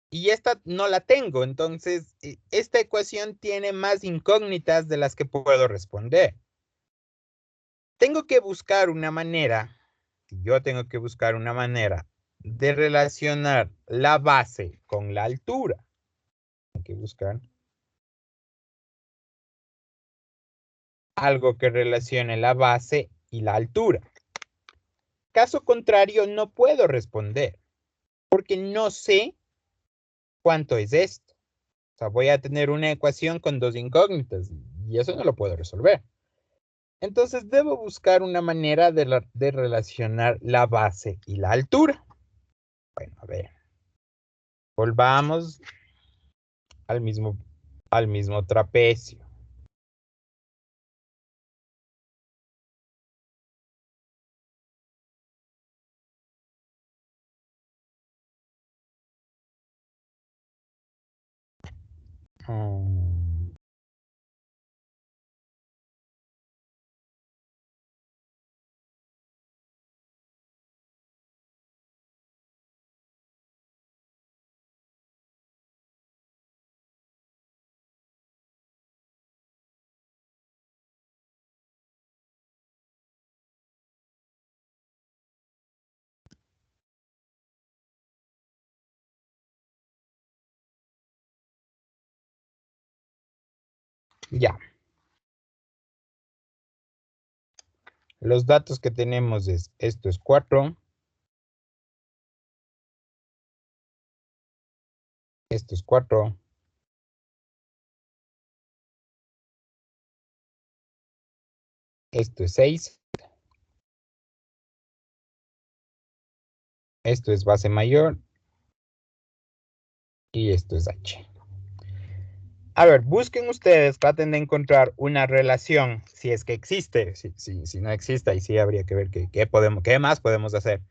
Y esta no la tengo, entonces esta ecuación tiene más incógnitas de las que puedo responder. Tengo que buscar una manera, yo tengo que buscar una manera de relacionar la base con la altura. Hay que buscar algo que relacione la base y la altura. Caso contrario, no puedo responder, porque no sé cuánto es esto. O sea, voy a tener una ecuación con dos incógnitas, y eso no lo puedo resolver. Entonces, debo buscar una manera de relacionar la base y la altura. Bueno, a ver. Volvamos al mismo trapecio. Mm. Ya. Los datos que tenemos es, esto es 4. Esto es 4. Esto es 6. Esto es base mayor. Y esto es H. A ver, busquen ustedes, traten de encontrar una relación, si es que existe. Si no existe, ahí sí habría que ver qué más podemos hacer.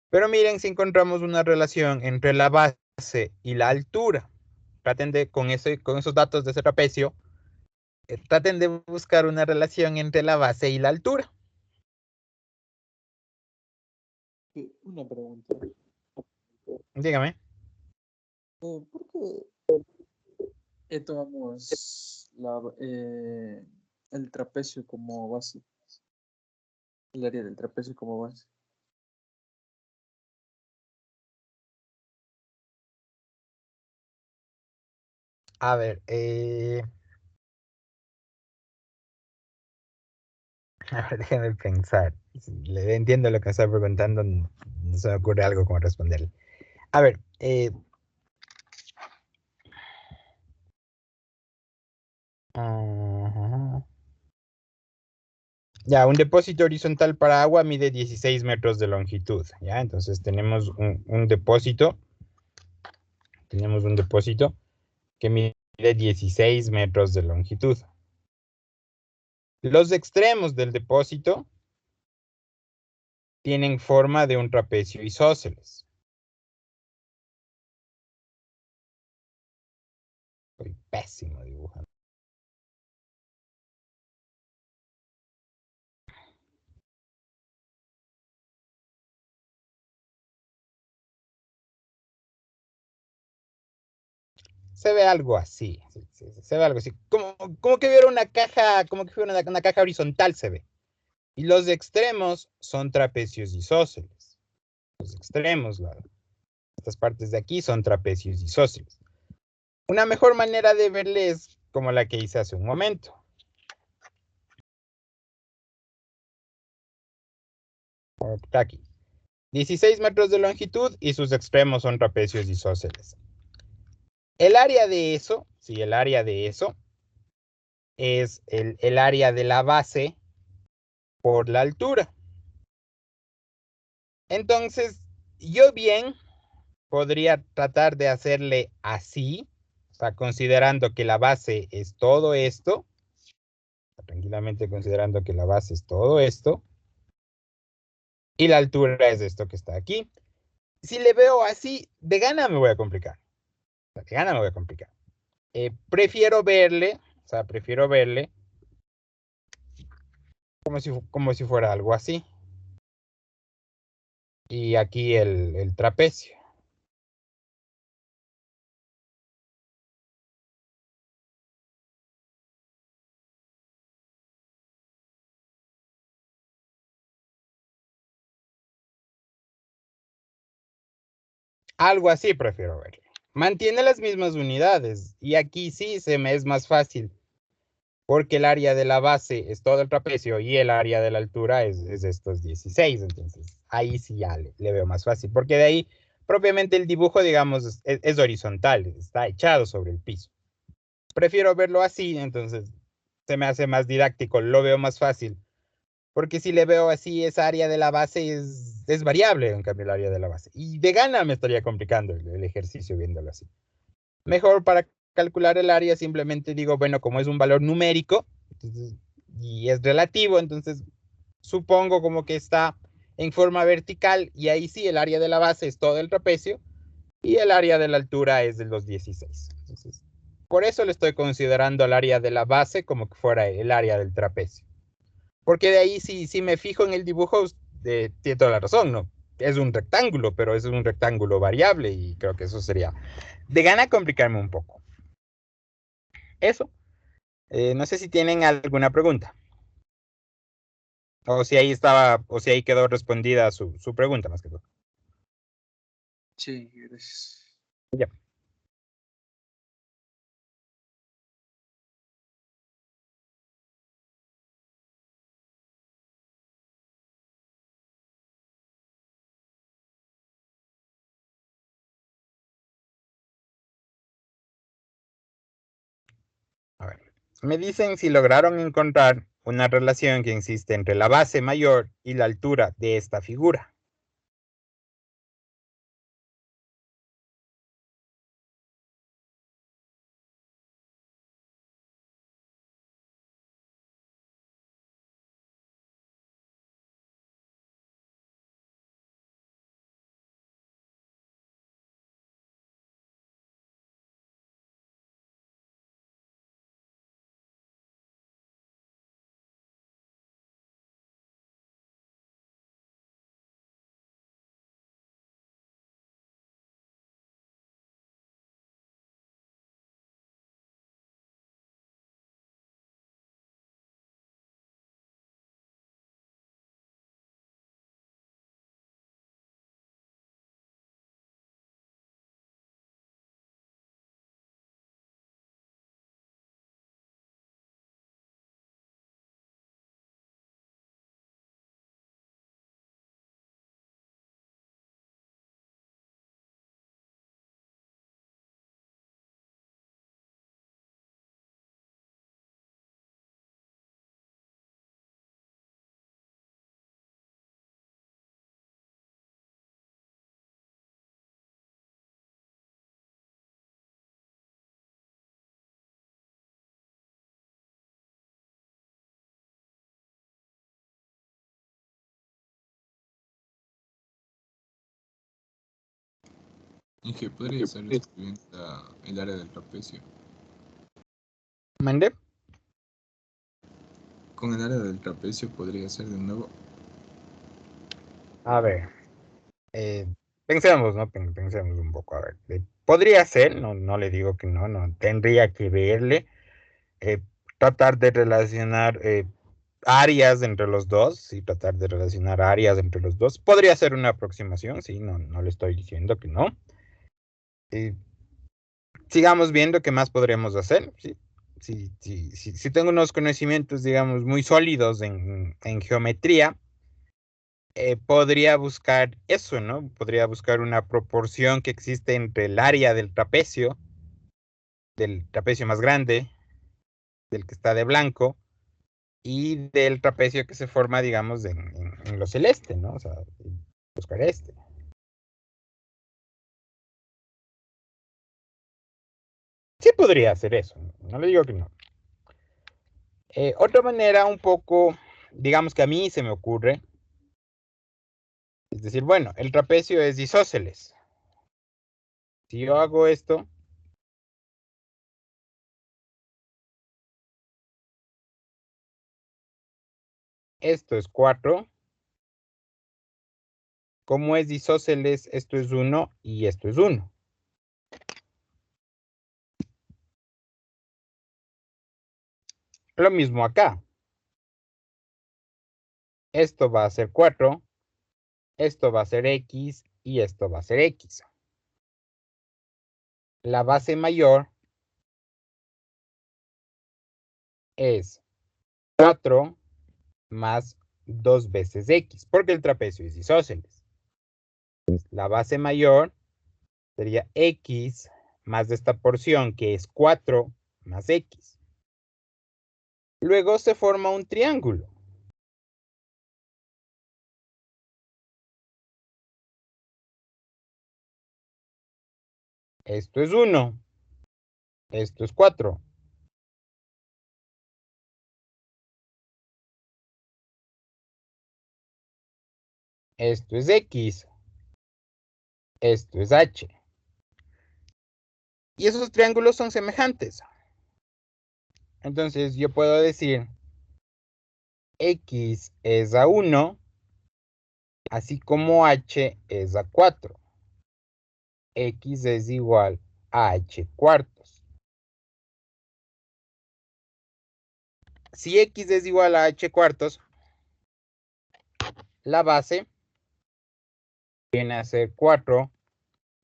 Pero miren si encontramos una relación entre la base y la altura. Traten de, con esos datos de ese trapecio, traten de buscar una relación entre la base y la altura. Una pregunta. Dígame. ¿Por qué tomamos el trapecio como base? El área del trapecio como base. A ver, a ver, déjenme pensar. Le entiendo lo que está preguntando, no se me ocurre algo como responderle. A ver, ya, un depósito horizontal para agua mide 16 metros de longitud, ¿ya? Entonces tenemos un depósito que mide 16 metros de longitud. Los extremos del depósito tienen forma de un trapecio isósceles. Soy pésimo dibujando. Se ve algo así, se ve algo así, como que hubiera una caja, como que fuera una caja horizontal se ve. Y los extremos son trapecios isósceles. Los extremos, estas partes de aquí son trapecios isósceles. Una mejor manera de verle es como la que hice hace un momento. Está aquí. 16 metros de longitud y sus extremos son trapecios isósceles. El área de eso, sí, el área de eso es el área de la base por la altura. Entonces, yo bien podría tratar de hacerle así, o sea, considerando que la base es todo esto, tranquilamente considerando que la base es todo esto, y la altura es esto que está aquí. Si le veo así, de gana me voy a complicar. De gana me voy a complicar. Prefiero verle, o sea, prefiero verle como si fuera algo así. Y aquí el trapecio. Algo así prefiero verle. Mantiene las mismas unidades. Y aquí sí se me es más fácil. Porque el área de la base es todo el trapecio y el área de la altura es estos 16. Entonces, ahí sí ya le veo más fácil. Porque de ahí, propiamente el dibujo, digamos, es horizontal. Está echado sobre el piso. Prefiero verlo así, entonces se me hace más didáctico, lo veo más fácil. Porque si le veo así, esa área de la base es variable, en cambio, el área de la base. Y de gana me estaría complicando el ejercicio viéndolo así. Mejor para calcular el área, simplemente digo, bueno, como es un valor numérico entonces, y es relativo, entonces supongo como que está en forma vertical y ahí sí el área de la base es todo el trapecio y el área de la altura es de los 16. Entonces, por eso le estoy considerando el área de la base como que fuera el área del trapecio. Porque de ahí, si me fijo en el dibujo, tiene toda la razón, ¿no? Es un rectángulo, pero es un rectángulo variable y creo que eso sería de gana complicarme un poco. Eso. No sé si tienen alguna pregunta. O si ahí estaba, o si ahí quedó respondida su pregunta más que todo. Sí, gracias. Ya. A ver. Me dicen si lograron encontrar una relación que existe entre la base mayor y la altura de esta figura. Inge, ¿podría ser el área del trapecio? ¿Mande? Con el área del trapecio podría ser de nuevo. A ver. Pensemos, ¿no? Pensemos un poco. A ver. Podría ser, no le digo que no. Tendría que verle. eh, Tratar de relacionar áreas entre los dos, sí, tratar de relacionar áreas entre los dos. Podría ser una aproximación, sí, no le estoy diciendo que no. Eh, Sigamos viendo qué más podríamos hacer, sí. Si tengo unos conocimientos, digamos, muy sólidos en geometría, podría buscar eso, ¿no? Podría buscar una proporción que existe entre el área del trapecio del trapecio más grande, del que está de blanco, y del trapecio que se forma, digamos, en lo celeste, ¿no? O sea, buscar este. Sí podría hacer eso, no le digo que no. Otra manera un poco, digamos que a mí se me ocurre, es decir, bueno, el trapecio es isósceles. Si yo hago esto, esto es 4. Como es isósceles, esto es 1 y esto es 1. Lo mismo acá. Esto va a ser 4, esto va a ser X y esto va a ser X. La base mayor es 4 más 2 veces X, porque el trapecio es isósceles. La base mayor sería X más esta porción que es 4 más X. Luego se forma un triángulo. Esto es 1. Esto es 4. Esto es X. Esto es H. Y esos triángulos son semejantes. Entonces yo puedo decir X es a 1, así como H es a 4. X es igual a H cuartos. Si X es igual a H cuartos, la base viene a ser 4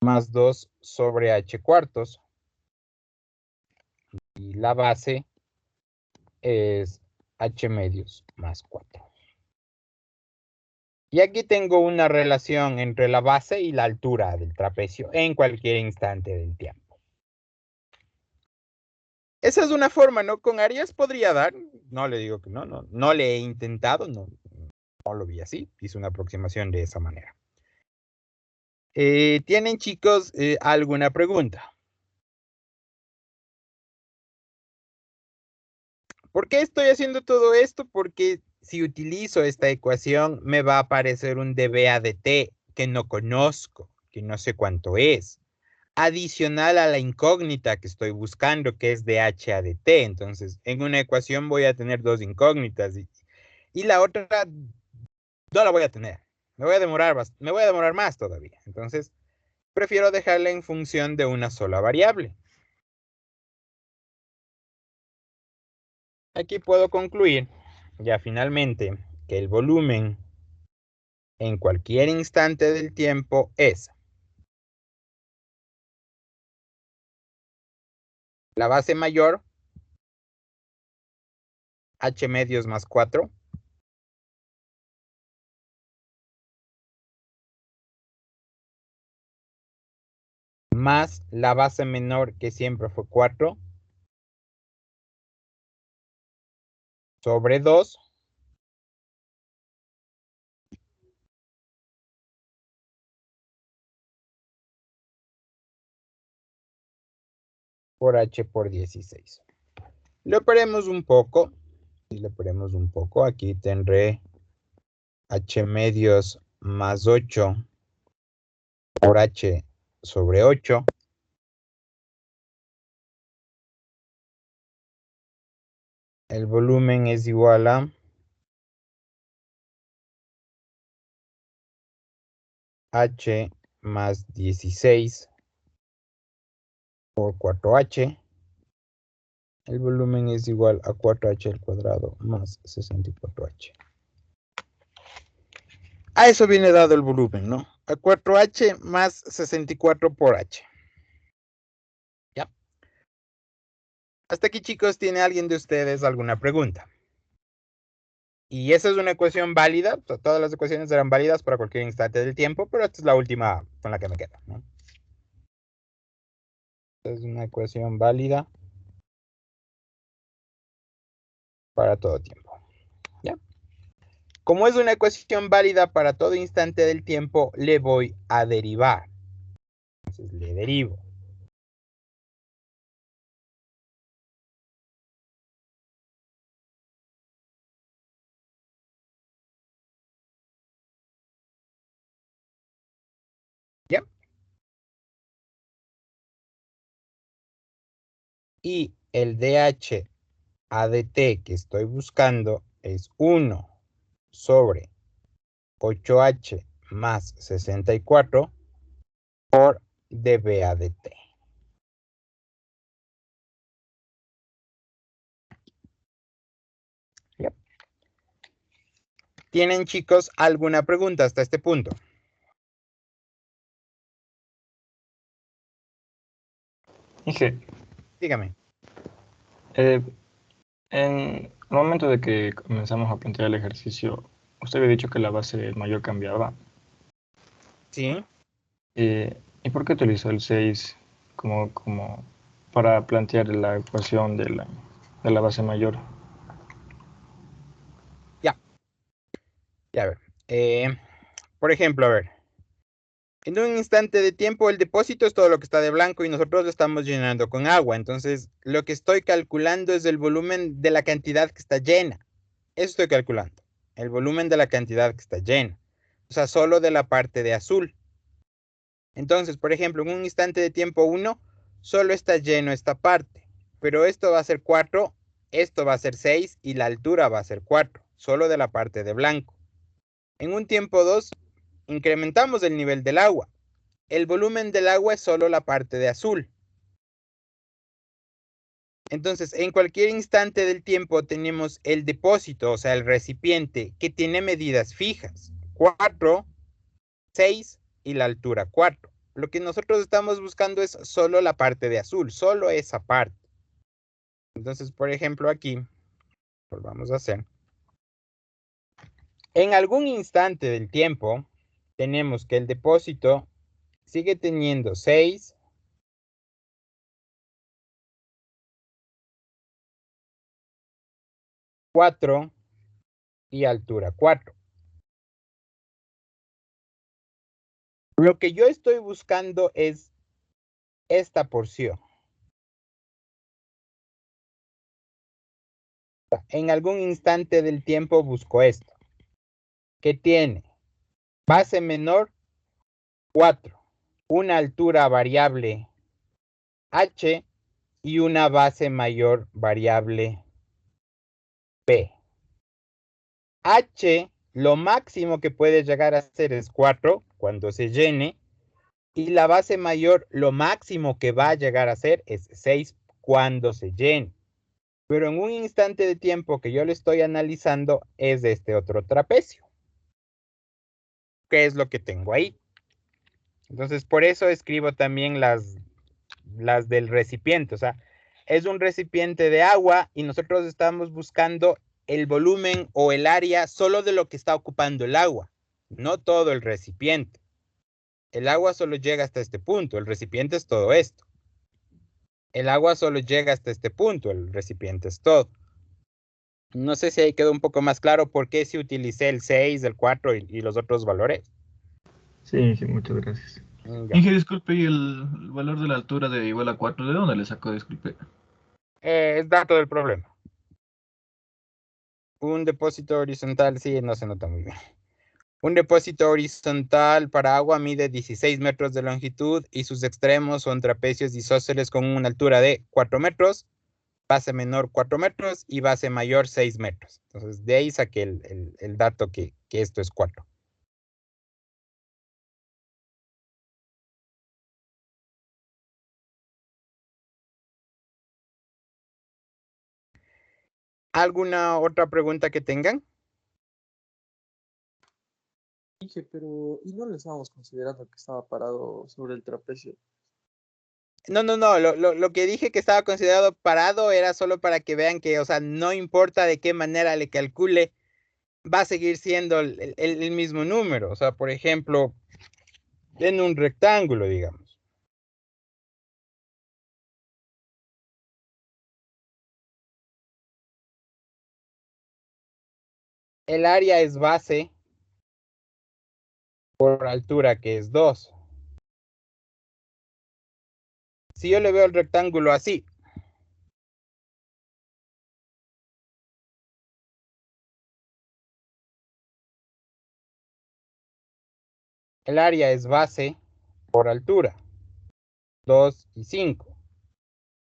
más 2 sobre H cuartos. Y la base es H medios más 4. Y aquí tengo una relación entre la base y la altura del trapecio en cualquier instante del tiempo. Esa es una forma, ¿no? Con Arias podría dar, no le digo que no le he intentado, no lo vi así, hice una aproximación de esa manera. ¿Tienen, chicos, alguna pregunta? ¿Por qué estoy haciendo todo esto? Porque si utilizo esta ecuación me va a aparecer un dBA de t que no conozco, que no sé cuánto es, adicional a la incógnita que estoy buscando, que es de h a de t. Entonces, en una ecuación voy a tener dos incógnitas y la otra no la voy a tener. Me voy a demorar más todavía. Entonces, prefiero dejarla en función de una sola variable. Aquí puedo concluir ya finalmente que el volumen en cualquier instante del tiempo es la base mayor, h medios más 4, más la base menor, que siempre fue 4, sobre 2, por h por 16. Lo operemos un poco. Si lo operemos un poco, aquí tendré h medios más 8 por h sobre 8. El volumen es igual a h más 16 por 4h. El volumen es igual a 4h al cuadrado más 64h. A eso viene dado el volumen, ¿no? A 4h más 64 por h. ¿Ya? Hasta aquí, chicos, ¿tiene alguien de ustedes alguna pregunta? Y esa es una ecuación válida. Todas las ecuaciones eran válidas para cualquier instante del tiempo, pero esta es la última con la que me quedo, ¿no? Es una ecuación válida para todo tiempo. ¿Ya? Como es una ecuación válida para todo instante del tiempo, le voy a derivar. Entonces le derivo. ¿Ya? Y el dH ADT que estoy buscando es 1 sobre 8H más 64 por dBADT. ¿Ya? ¿Tienen, chicos, alguna pregunta hasta este punto? Dije, Dígame. en el momento de que comenzamos a plantear el ejercicio, usted había dicho que la base mayor cambiaba. Sí. ¿Y por qué utilizó el 6 como para plantear la ecuación de la base mayor? Ya. Ya, a ver. Por ejemplo, a ver. En un instante de tiempo, el depósito es todo lo que está de blanco y nosotros lo estamos llenando con agua. Entonces, lo que estoy calculando es el volumen de la cantidad que está llena. Eso estoy calculando. El volumen de la cantidad que está llena. O sea, solo de la parte de azul. Entonces, por ejemplo, en un instante de tiempo 1, solo está lleno esta parte. Pero esto va a ser 4, esto va a ser 6 y la altura va a ser 4. Solo de la parte de blanco. En un tiempo 2, incrementamos el nivel del agua. El volumen del agua es solo la parte de azul. Entonces, en cualquier instante del tiempo tenemos el depósito, o sea, el recipiente, que tiene medidas fijas. 4, 6 y la altura 4. Lo que nosotros estamos buscando es solo la parte de azul, solo esa parte. Entonces, por ejemplo, aquí, volvamos a hacer. En algún instante del tiempo, tenemos que el depósito sigue teniendo 6, 4 y altura 4. Lo que yo estoy buscando es esta porción. En algún instante del tiempo busco esto, que tiene base menor 4, una altura variable h y una base mayor variable p. H, lo máximo que puede llegar a ser es 4 cuando se llene, y la base mayor, lo máximo que va a llegar a ser es 6 cuando se llene. Pero en un instante de tiempo que yo le estoy analizando es de este otro trapecio. ¿Qué es lo que tengo ahí? Entonces, por eso escribo también las del recipiente. O sea, es un recipiente de agua y nosotros estamos buscando el volumen o el área solo de lo que está ocupando el agua, no todo el recipiente. El agua solo llega hasta este punto, el recipiente es todo esto. El agua solo llega hasta este punto, el recipiente es todo. No sé si ahí quedó un poco más claro por qué si utilicé el 6, el 4 y los otros valores. Sí, sí, muchas gracias. Ya. Inge, disculpe, ¿y el valor de la altura de igual a 4 de dónde le sacó? Disculpe. Es dato del problema. Un depósito horizontal, sí, no se nota muy bien. Un depósito horizontal para agua mide 16 metros de longitud y sus extremos son trapecios isósceles con una altura de 4 metros, base menor 4 metros y base mayor 6 metros. Entonces, de ahí saqué el dato que esto es 4. ¿Alguna otra pregunta que tengan? Dije, pero ¿y no le estábamos considerando que estaba parado sobre el trapecio? No. Lo que dije que estaba considerado parado era solo para que vean que, o sea, no importa de qué manera le calcule, va a seguir siendo el mismo número. O sea, por ejemplo, en un rectángulo, digamos. el área es base por altura, que es 2. Si yo le veo el rectángulo así, el área es base por altura, 2 y 5.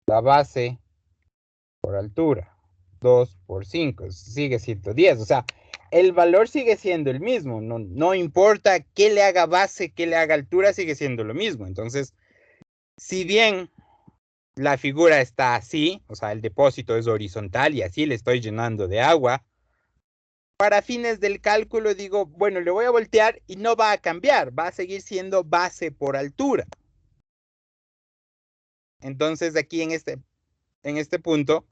La base por altura, 2 por 5, sigue siendo 10. O sea, el valor sigue siendo el mismo. No importa qué le haga base, qué le haga altura, sigue siendo lo mismo. Entonces, si bien la figura está así, o sea, el depósito es horizontal y así le estoy llenando de agua, para fines del cálculo digo, bueno, le voy a voltear y no va a cambiar, va a seguir siendo base por altura. Entonces, aquí en este punto,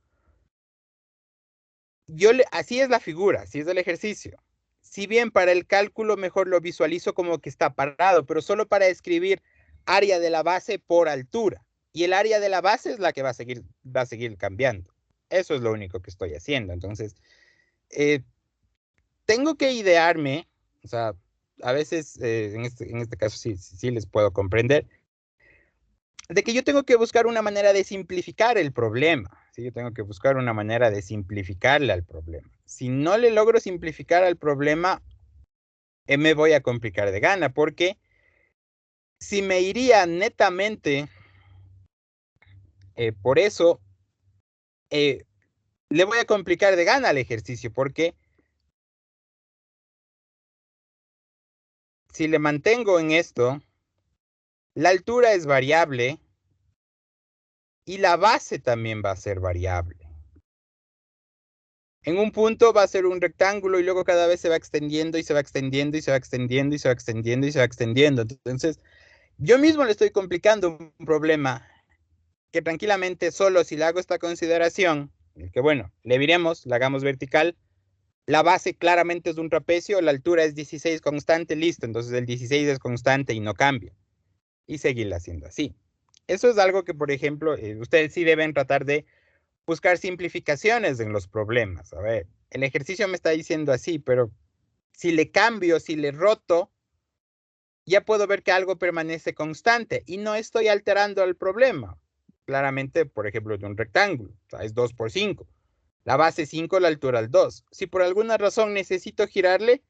así es la figura, así es el ejercicio. Si bien para el cálculo mejor lo visualizo como que está parado, pero solo para escribir área de la base por altura. Y el área de la base es la que va a seguir cambiando. Eso es lo único que estoy haciendo. Entonces, tengo que idearme, o sea, a veces en este caso sí les puedo comprender, de que yo tengo que buscar una manera de simplificar el problema. ¿Sí? Yo tengo que buscar una manera de simplificarle al problema. Si no le logro simplificar al problema, me voy a complicar de gana, porque si me iría netamente por eso, le voy a complicar de gana al ejercicio, porque si le mantengo en esto, la altura es variable y la base también va a ser variable. En un punto va a ser un rectángulo y luego cada vez se va extendiendo y se va extendiendo y se va extendiendo y se va extendiendo y se va extendiendo. Entonces, yo mismo le estoy complicando un problema que tranquilamente solo si le hago esta consideración, que bueno, le viremos, la hagamos vertical, la base claramente es un trapecio, la altura es 16 constante, listo, entonces el 16 es constante y no cambia. Y seguirla haciendo así. Eso es algo que, por ejemplo, ustedes sí deben tratar de buscar simplificaciones en los problemas. A ver, el ejercicio me está diciendo así, pero si le cambio, si le roto, ya puedo ver que algo permanece constante y no estoy alterando el problema. Claramente, por ejemplo, de un rectángulo, o sea, es 2 por 5. La base 5, la altura al 2. Si por alguna razón necesito girarle,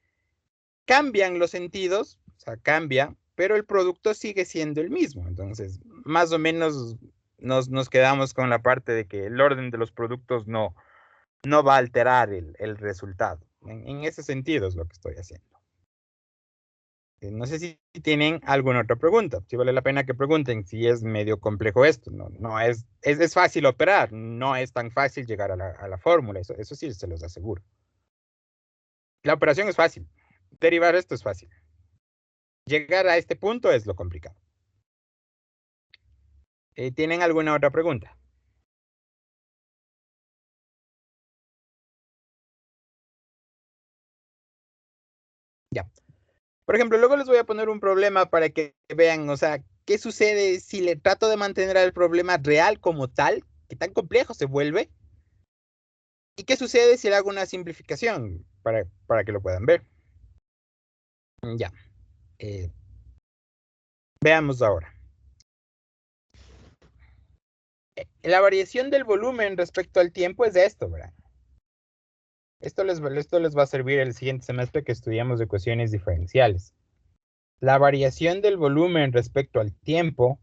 cambian los sentidos, o sea, cambia, pero el producto sigue siendo el mismo. Entonces, más o menos nos quedamos con la parte de que el orden de los productos no va a alterar el resultado. En ese sentido es lo que estoy haciendo. No sé si tienen alguna otra pregunta. Si vale la pena que pregunten si es medio complejo esto. No es fácil operar. No es tan fácil llegar a la fórmula. Eso sí se los aseguro. La operación es fácil. Derivar esto es fácil. Llegar a este punto es lo complicado. ¿Tienen alguna otra pregunta? Ya. Por ejemplo, luego les voy a poner un problema para que vean, o sea, qué sucede si le trato de mantener el problema real como tal, qué tan complejo se vuelve, y qué sucede si le hago una simplificación para que lo puedan ver. Ya. Veamos ahora. La variación del volumen respecto al tiempo es de esto, ¿verdad? Esto les va a servir el siguiente semestre que estudiamos ecuaciones diferenciales. La variación del volumen respecto al tiempo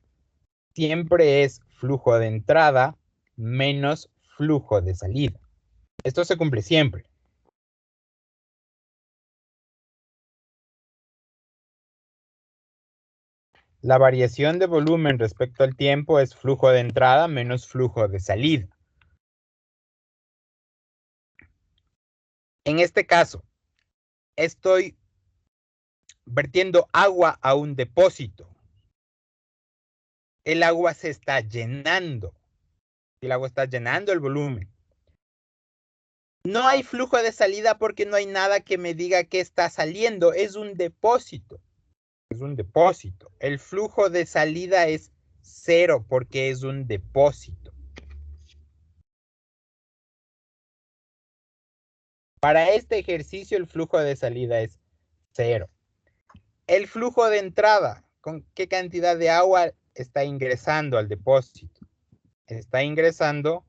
siempre es flujo de entrada menos flujo de salida. Esto se cumple siempre. La variación de volumen respecto al tiempo es flujo de entrada menos flujo de salida. En este caso, estoy vertiendo agua a un depósito. El agua se está llenando. El agua está llenando el volumen. No hay flujo de salida porque no hay nada que me diga que está saliendo. Es un depósito. Es un depósito. El flujo de salida es 0 porque es un depósito. Para este ejercicio el flujo de salida es 0. El flujo de entrada, ¿con qué cantidad de agua está ingresando al depósito? Está ingresando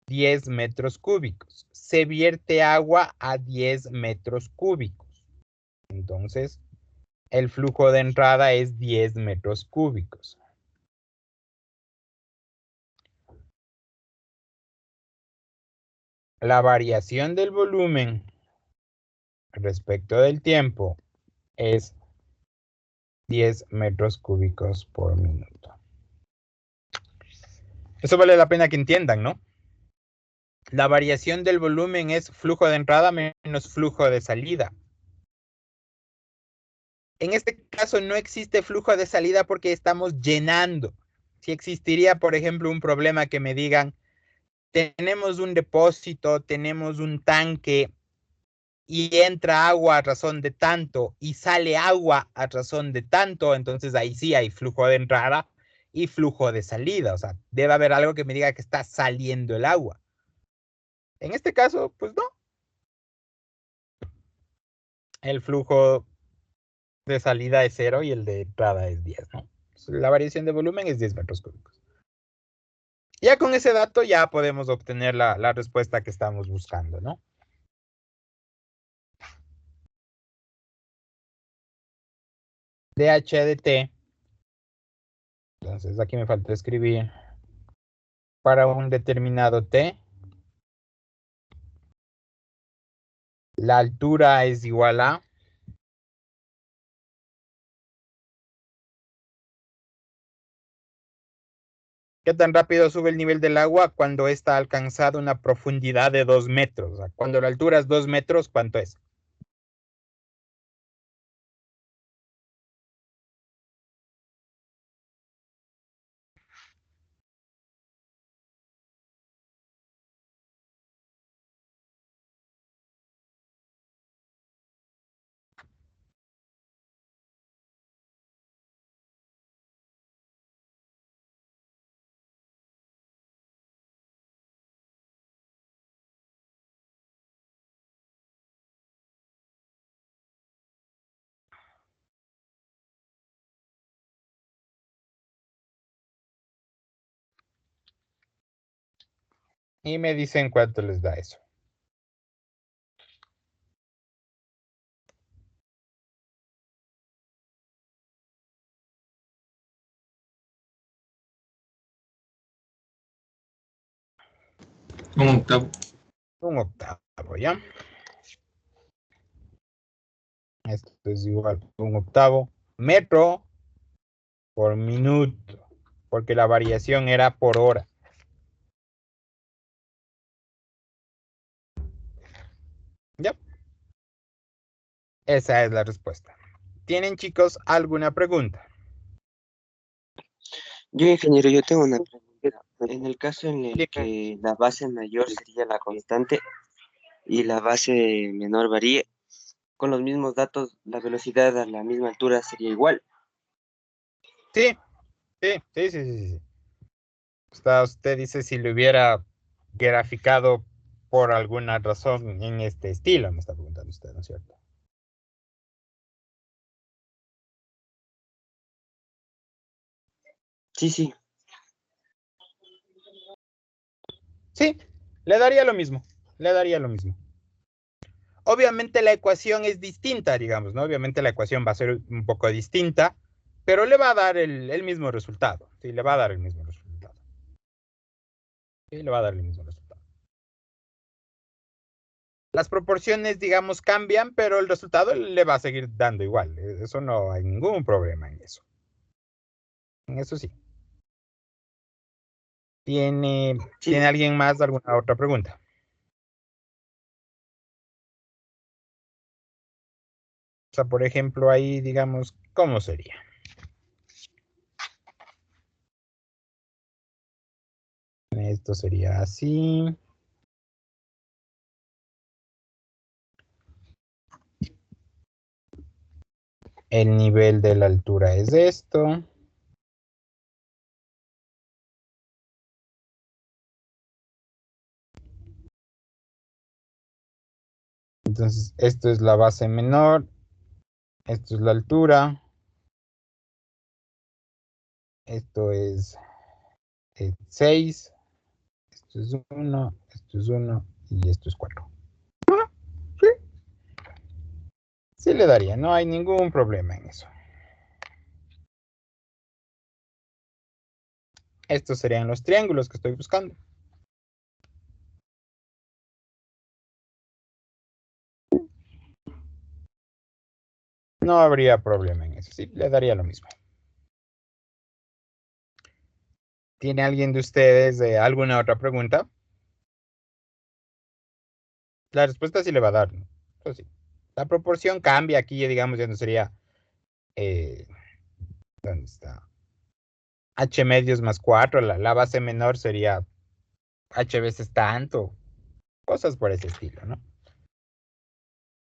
10 metros cúbicos. Se vierte agua a 10 metros cúbicos. Entonces, el flujo de entrada es 10 metros cúbicos. La variación del volumen respecto del tiempo es 10 metros cúbicos por minuto. Eso vale la pena que entiendan, ¿no? La variación del volumen es flujo de entrada menos flujo de salida. En este caso no existe flujo de salida porque estamos llenando. Si existiría, por ejemplo, un problema que me digan, tenemos un depósito, tenemos un tanque y entra agua a razón de tanto y sale agua a razón de tanto, entonces ahí sí hay flujo de entrada y flujo de salida. O sea, debe haber algo que me diga que está saliendo el agua. En este caso, pues no. El flujo de salida es 0 y el de entrada es 10, ¿no? La variación de volumen es 10 metros cúbicos. Ya con ese dato ya podemos obtener la respuesta que estamos buscando, ¿no? dH de T. Entonces aquí me falta escribir. Para un determinado T, la altura es igual a ¿qué tan rápido sube el nivel del agua cuando está alcanzado una profundidad de 2 metros? O sea, cuando la altura es 2 metros, ¿cuánto es? Y me dicen cuánto les da eso. Un octavo. Un octavo, ¿ya? Esto es igual a un octavo metro por minuto, porque la variación era por hora. ¿Ya? Esa es la respuesta. ¿Tienen, chicos, alguna pregunta? Yo, ingeniero, yo tengo una pregunta. En el caso en el Dime. que la base mayor sería la constante y la base menor varíe, con los mismos datos, la velocidad a la misma altura sería igual. Sí, sí. Usted dice si lo hubiera graficado por alguna razón en este estilo, me está preguntando usted, ¿no es cierto? Sí, sí. Sí, le daría lo mismo, le daría lo mismo. Obviamente la ecuación es distinta, digamos, ¿no? Obviamente la ecuación va a ser un poco distinta, pero le va a dar el mismo resultado. Sí, le va a dar el mismo resultado. Sí, le va a dar el mismo resultado. Las proporciones, digamos, cambian, pero el resultado le va a seguir dando igual. Eso no hay ningún problema en eso. En eso sí. ¿Tiene Sí, alguien más alguna otra pregunta? O sea, por ejemplo, ahí, digamos, ¿cómo sería? Esto sería así. El nivel de la altura es esto. Entonces, esto es la base menor, esto es la altura, esto es 6, esto es 1, esto es 1 y esto es 4. Sí, sí le daría, no hay ningún problema en eso. Estos serían los triángulos que estoy buscando. No habría problema en eso, sí, le daría lo mismo. ¿Tiene alguien de ustedes alguna otra pregunta? La respuesta sí le va a dar, ¿no? Eso sí. La proporción cambia aquí, ya digamos, ya no sería, ¿dónde está? H medios más 4, la base menor sería H veces tanto, cosas por ese estilo, ¿no?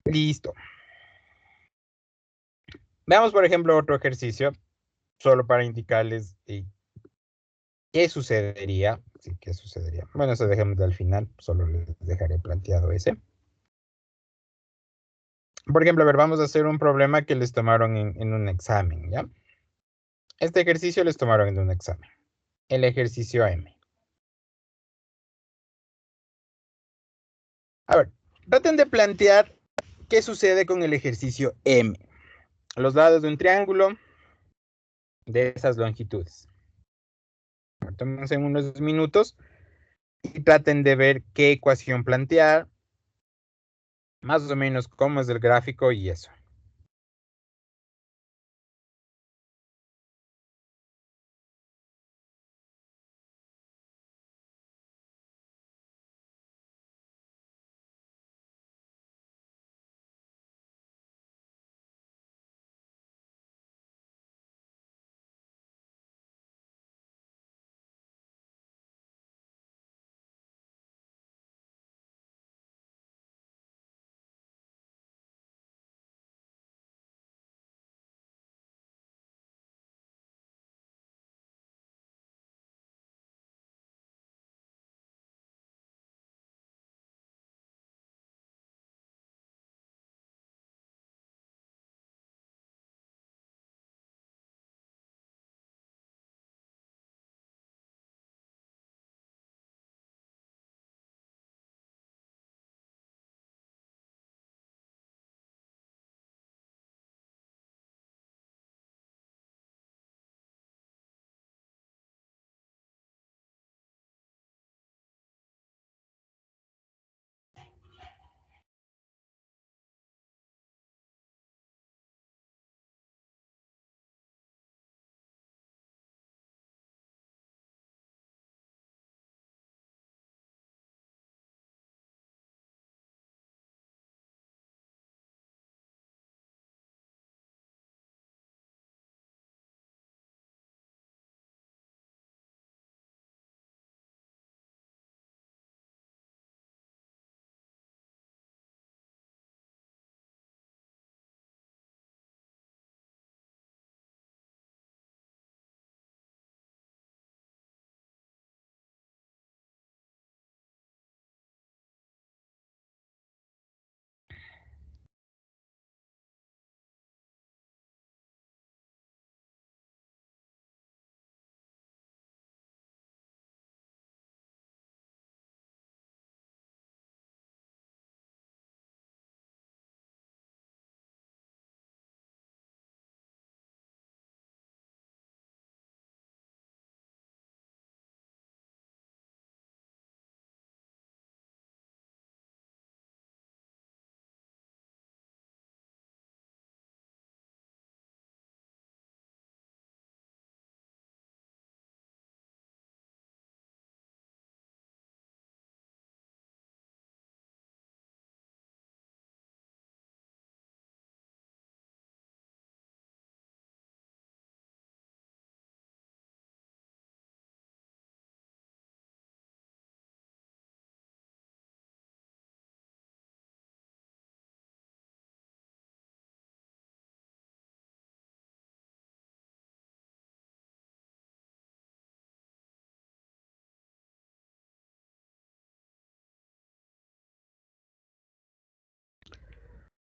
Listo. Veamos, por ejemplo, otro ejercicio, solo para indicarles qué sucedería. Sí, qué sucedería. Bueno, eso dejemos al final, solo les dejaré planteado ese. Por ejemplo, a ver, vamos a hacer un problema que les tomaron en un examen, ¿ya? Este ejercicio les tomaron en un examen. El ejercicio M. A ver, traten de plantear qué sucede con el ejercicio M. Los lados de un triángulo de esas longitudes. Tómense unos minutos y traten de ver qué ecuación plantear, más o menos cómo es el gráfico y eso.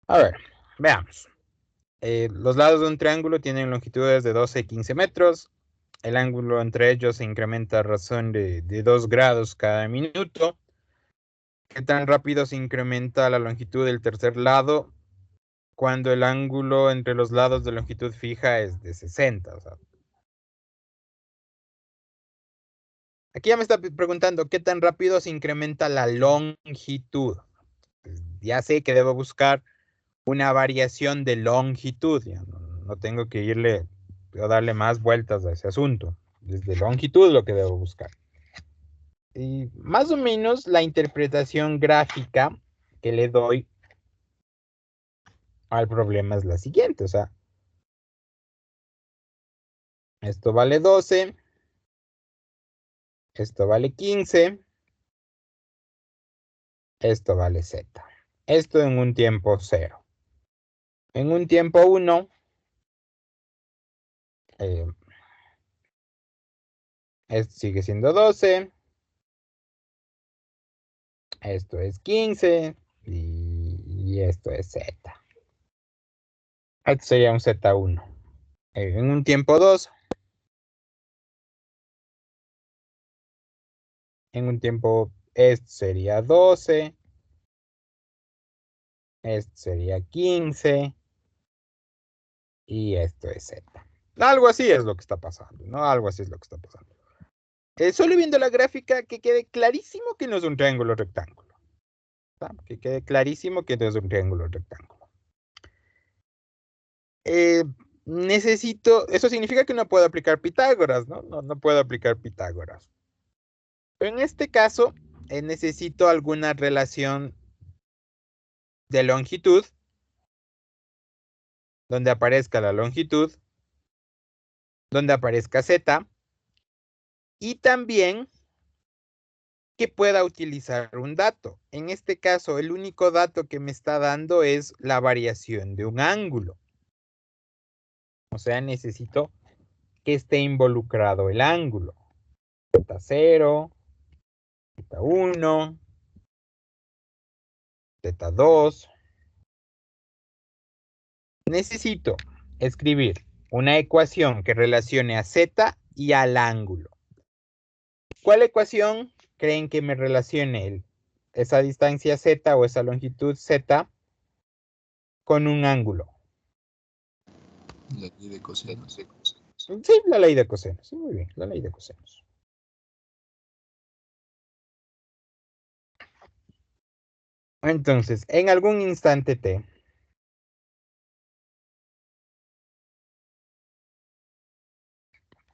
A ver, veamos. Los lados de un triángulo tienen longitudes de 12 y 15 metros. El ángulo entre ellos se incrementa a razón de 2 grados cada minuto. ¿Qué tan rápido se incrementa la longitud del tercer lado cuando el ángulo entre los lados de longitud fija es de 60? O sea, aquí ya me está preguntando qué tan rápido se incrementa la longitud. Pues ya sé que debo buscar una variación de longitud. Ya no tengo que irle o darle más vueltas a ese asunto. Desde longitud lo que debo buscar. Y más o menos la interpretación gráfica que le doy al problema es la siguiente. O sea, esto vale 12. Esto vale 15. Esto vale z. Esto en un tiempo 0. En un tiempo 1, esto sigue siendo 12. Esto es 15. Y esto es z. Esto sería un z1. En un tiempo 2. En un tiempo, esto sería 12. Esto sería 15. Y esto es z. Algo así es lo que está pasando, ¿no? Algo así es lo que está pasando. Solo viendo la gráfica que quede clarísimo que no es un triángulo rectángulo. ¿Tá? Que quede clarísimo que no es un triángulo rectángulo. Necesito, eso significa que no puedo aplicar Pitágoras, ¿no? No puedo aplicar Pitágoras. Pero en este caso, necesito alguna relación de longitud, donde aparezca la longitud, donde aparezca z, y también que pueda utilizar un dato. En este caso, el único dato que me está dando es la variación de un ángulo. O sea, necesito que esté involucrado el ángulo. Z0, Z1, Z2. Necesito escribir una ecuación que relacione a Z y al ángulo. ¿Cuál ecuación creen que me relacione esa distancia Z o esa longitud Z con un ángulo? La ley de cosenos. Sí, la ley de cosenos. Sí, muy bien, la ley de cosenos. Entonces, en algún instante t,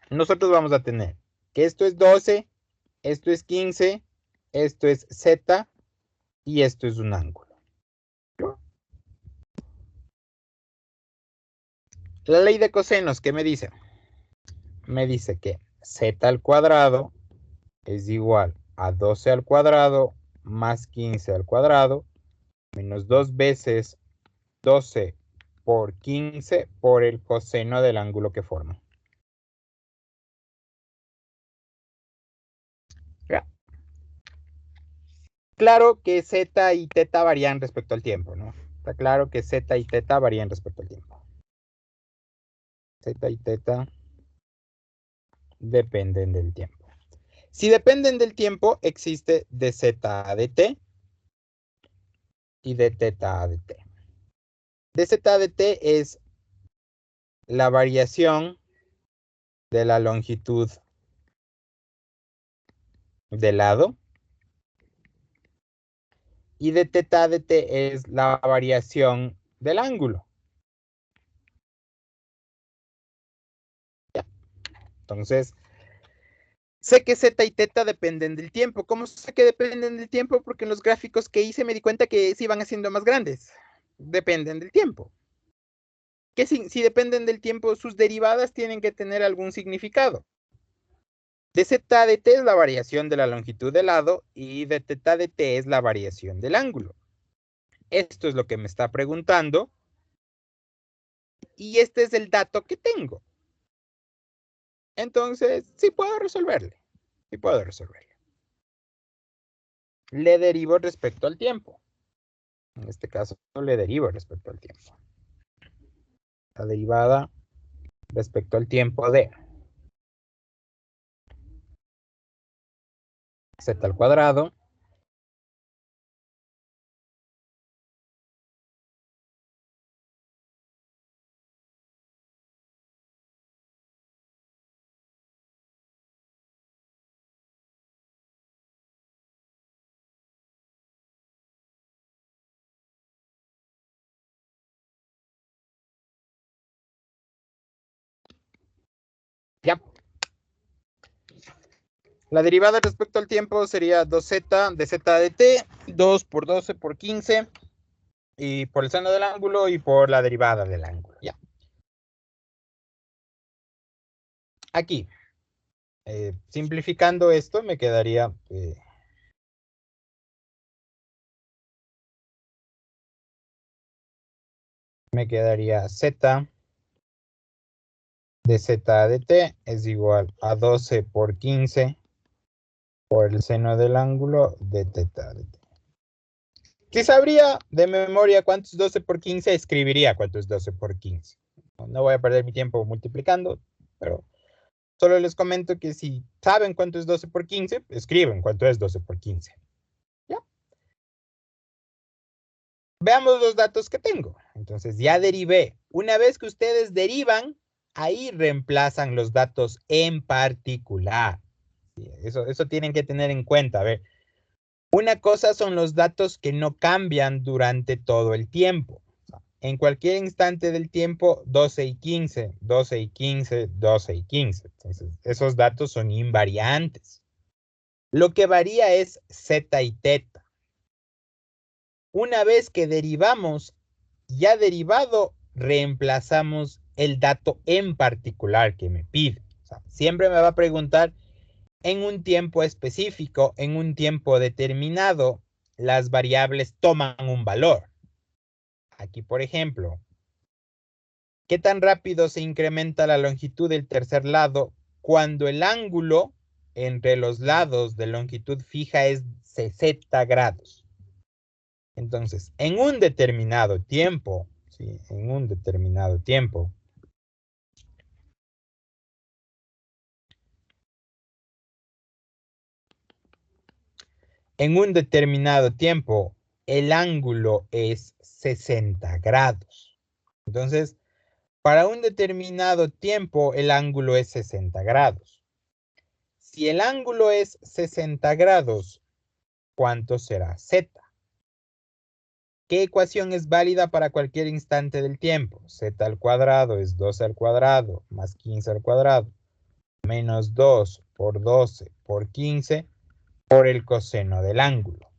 nosotros vamos a tener que esto es 12, esto es 15, esto es z y esto es un ángulo. La ley de cosenos, ¿qué me dice? Me dice que z al cuadrado es igual a 12 al cuadrado más 15 al cuadrado menos 2 veces 12 por 15 por el coseno del ángulo que forma. ¿Ya? Claro que z y θ varían respecto al tiempo, ¿no? Está claro que z y θ varían respecto al tiempo. Z y θ dependen del tiempo. Si dependen del tiempo, existe dz a dt y dθ a dt. dz a dt es la variación de la longitud del lado y dθ a dt es la variación del ángulo. ¿Ya? Entonces, sé que z y θ dependen del tiempo. ¿Cómo sé que dependen del tiempo? Porque en los gráficos que hice me di cuenta que se iban haciendo más grandes. Dependen del tiempo. Que si dependen del tiempo, sus derivadas tienen que tener algún significado. Dz dt es la variación de la longitud del lado y dθ dt es la variación del ángulo. Esto es lo que me está preguntando y este es el dato que tengo. Entonces, sí puedo resolverle. Sí puedo resolverle. Le derivo respecto al tiempo. En este caso le derivo respecto al tiempo. La derivada respecto al tiempo de z al cuadrado ya. La derivada respecto al tiempo sería 2z de z de t, 2 por 12 por 15, y por el seno del ángulo y por la derivada del ángulo. Ya. Aquí, simplificando esto, me quedaría z de z de t es igual a 12 por 15 por el seno del ángulo de teta de t. Si sabría de memoria cuánto es 12 por 15, escribiría cuánto es 12 por 15. No voy a perder mi tiempo multiplicando, pero solo les comento que si saben cuánto es 12 por 15, escriben cuánto es 12 por 15. ¿Ya? Veamos los datos que tengo. Entonces ya derivé. Una vez que ustedes derivan, ahí reemplazan los datos en particular. Eso tienen que tener en cuenta. A ver, una cosa son los datos que no cambian durante todo el tiempo. En cualquier instante del tiempo, 12 y 15, 12 y 15, 12 y 15. Entonces, esos datos son invariantes. Lo que varía es z y teta. Una vez que derivamos, ya derivado, reemplazamos el dato en particular que me pide. O sea, siempre me va a preguntar en un tiempo específico, en un tiempo determinado, las variables toman un valor. Aquí, por ejemplo, ¿qué tan rápido se incrementa la longitud del tercer lado cuando el ángulo entre los lados de longitud fija es 60 grados? Entonces, en un determinado tiempo, ¿sí? En un determinado tiempo, el ángulo es 60 grados. Entonces, para un determinado tiempo, el ángulo es 60 grados. Si el ángulo es 60 grados, ¿cuánto será z? ¿Qué ecuación es válida para cualquier instante del tiempo? Z al cuadrado es 12 al cuadrado más 15 al cuadrado menos 2 por 12 por 15 por el coseno del ángulo.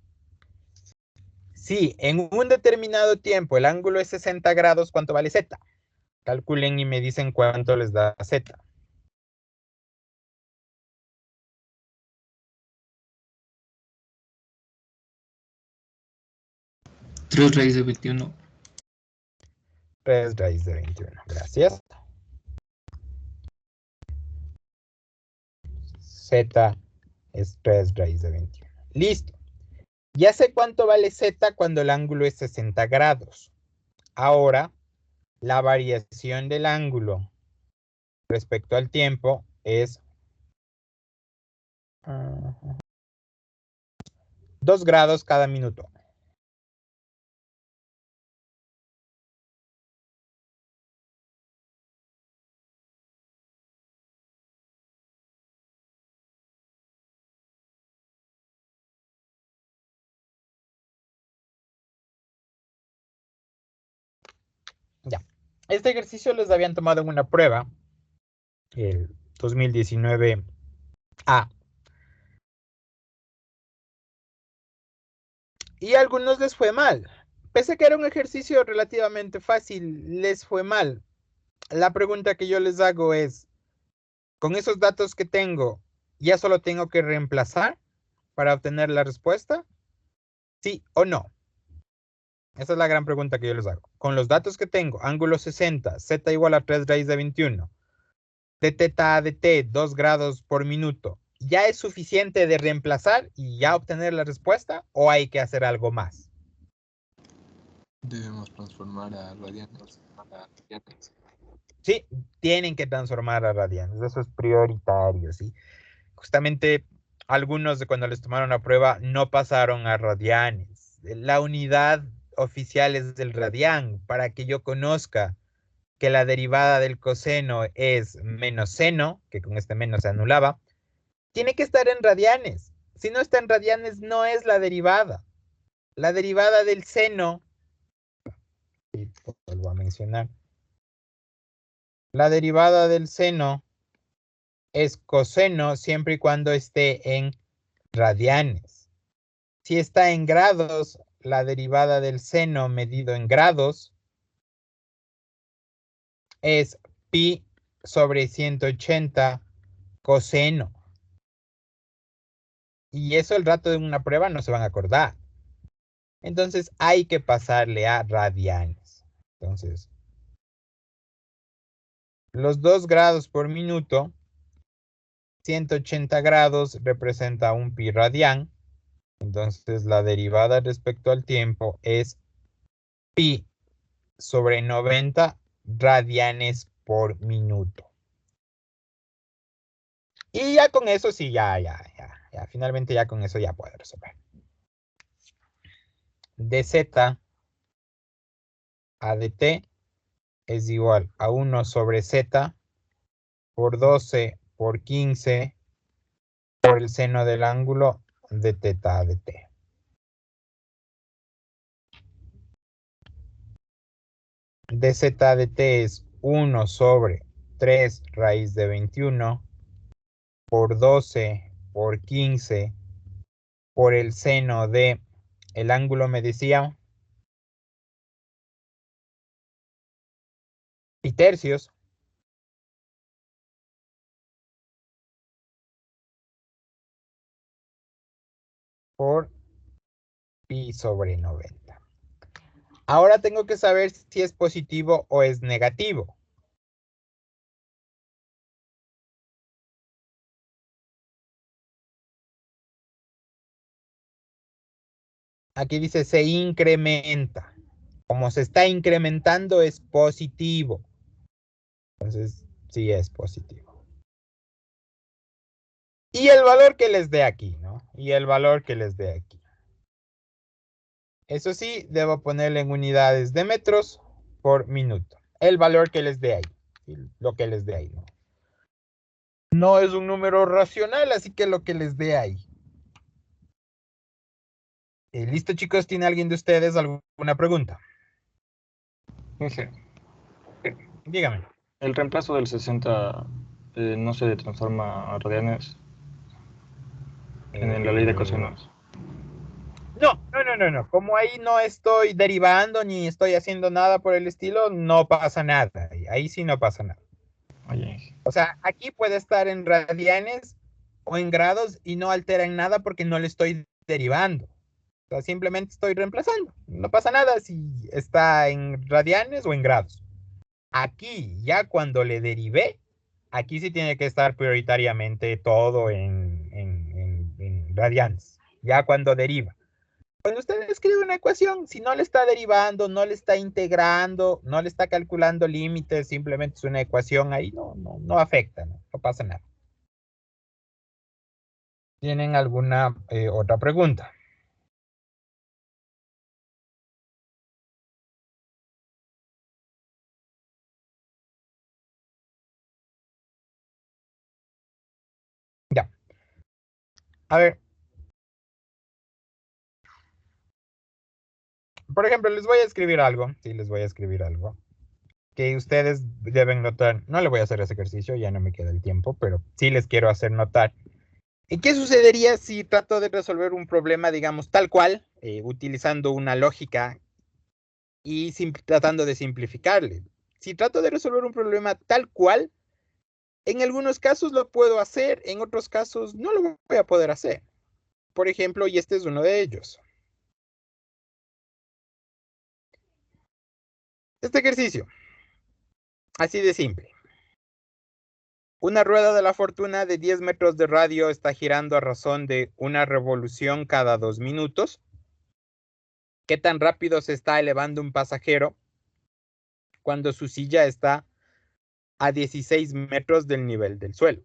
Si en un determinado tiempo el ángulo es 60 grados, ¿cuánto vale z? Calculen y me dicen cuánto les da z. 3 raíz de 21. 3 raíz de 21. Gracias. Z es 3 raíz de 21. Listo. Ya sé cuánto vale z cuando el ángulo es 60 grados. Ahora, la variación del ángulo respecto al tiempo es 2 grados cada minuto. Ya. Este ejercicio les habían tomado en una prueba, el 2019A. Y a algunos les fue mal. Pese a que era un ejercicio relativamente fácil, les fue mal. La pregunta que yo les hago es, con esos datos que tengo, ¿ya solo tengo que reemplazar para obtener la respuesta? ¿Sí o no? Esa es la gran pregunta que yo les hago. Con los datos que tengo, ángulo 60, z igual a 3 raíz de 21, de teta a de t, 2 grados por minuto, ¿ya es suficiente de reemplazar y ya obtener la respuesta o hay que hacer algo más? Debemos transformar a radianes. Sí, tienen que transformar a radianes, eso es prioritario, ¿sí? Justamente algunos de cuando les tomaron la prueba no pasaron a radianes. La unidad oficial es del radián, para que yo conozca que la derivada del coseno es menos seno, que con este menos se anulaba, tiene que estar en radianes. Si no está en radianes, no es la derivada. La derivada del seno, y vuelvo a mencionar, la derivada del seno es coseno siempre y cuando esté en radianes. Si está en grados, la derivada del seno medido en grados es pi sobre 180 coseno. Y eso el rato de una prueba no se van a acordar. Entonces hay que pasarle a radianes. Entonces, los 2 grados por minuto, 180 grados representa un pi radián. Entonces la derivada respecto al tiempo es pi sobre 90 radianes por minuto. Y ya con eso sí, ya, finalmente ya con eso ya puedo resolver. dz a dt es igual a 1 sobre z por 12 por 15 por el seno del ángulo de teta a dt. dz a dt es 1 sobre 3 raíz de 21 por 12 por 15 por el seno de el ángulo me decía pi tercios por pi sobre 90. Ahora tengo que saber si es positivo o es negativo. Aquí dice se incrementa. Como se está incrementando es positivo. Entonces, sí es positivo. Y el valor que les dé aquí, ¿no? Y el valor que les dé aquí. Eso sí, debo ponerle en unidades de metros por minuto. El valor que les dé ahí. Lo que les dé ahí, ¿no? No es un número racional, así que lo que les dé ahí. ¿Listo, chicos? ¿Tiene alguien de ustedes alguna pregunta? Inge, Dígame. el reemplazo del 60 no se transforma a radianes en la ley de cosenos. No. Como ahí no estoy derivando ni estoy haciendo nada por el estilo, no pasa nada. Ahí sí no pasa nada. Oye, Inge. O sea, aquí puede estar en radianes o en grados y no altera en nada porque no le estoy derivando. O sea, simplemente estoy reemplazando. No pasa nada si está en radianes o en grados. Aquí, ya cuando le derivé, aquí sí tiene que estar prioritariamente todo en radianes. Ya cuando deriva. Cuando usted escribe una ecuación, si no le está derivando, no le está integrando, no le está calculando límites, simplemente es una ecuación ahí, no afecta, no pasa nada. ¿Tienen alguna otra pregunta? Ya. A ver. Por ejemplo, les voy a escribir algo. Sí, les voy a escribir algo. Que ustedes deben notar. No le voy a hacer ese ejercicio, ya no me queda el tiempo, pero sí les quiero hacer notar. ¿Y qué sucedería si trato de resolver un problema, digamos, tal cual, utilizando una lógica y tratando de simplificarle? Si trato de resolver un problema tal cual, en algunos casos lo puedo hacer, en otros casos no lo voy a poder hacer. Por ejemplo, y este es uno de ellos. Este ejercicio, así de simple. Una rueda de la fortuna de 10 metros de radio está girando a razón de una revolución cada 2 minutos. ¿Qué tan rápido se está elevando un pasajero cuando su silla está a 16 metros del nivel del suelo?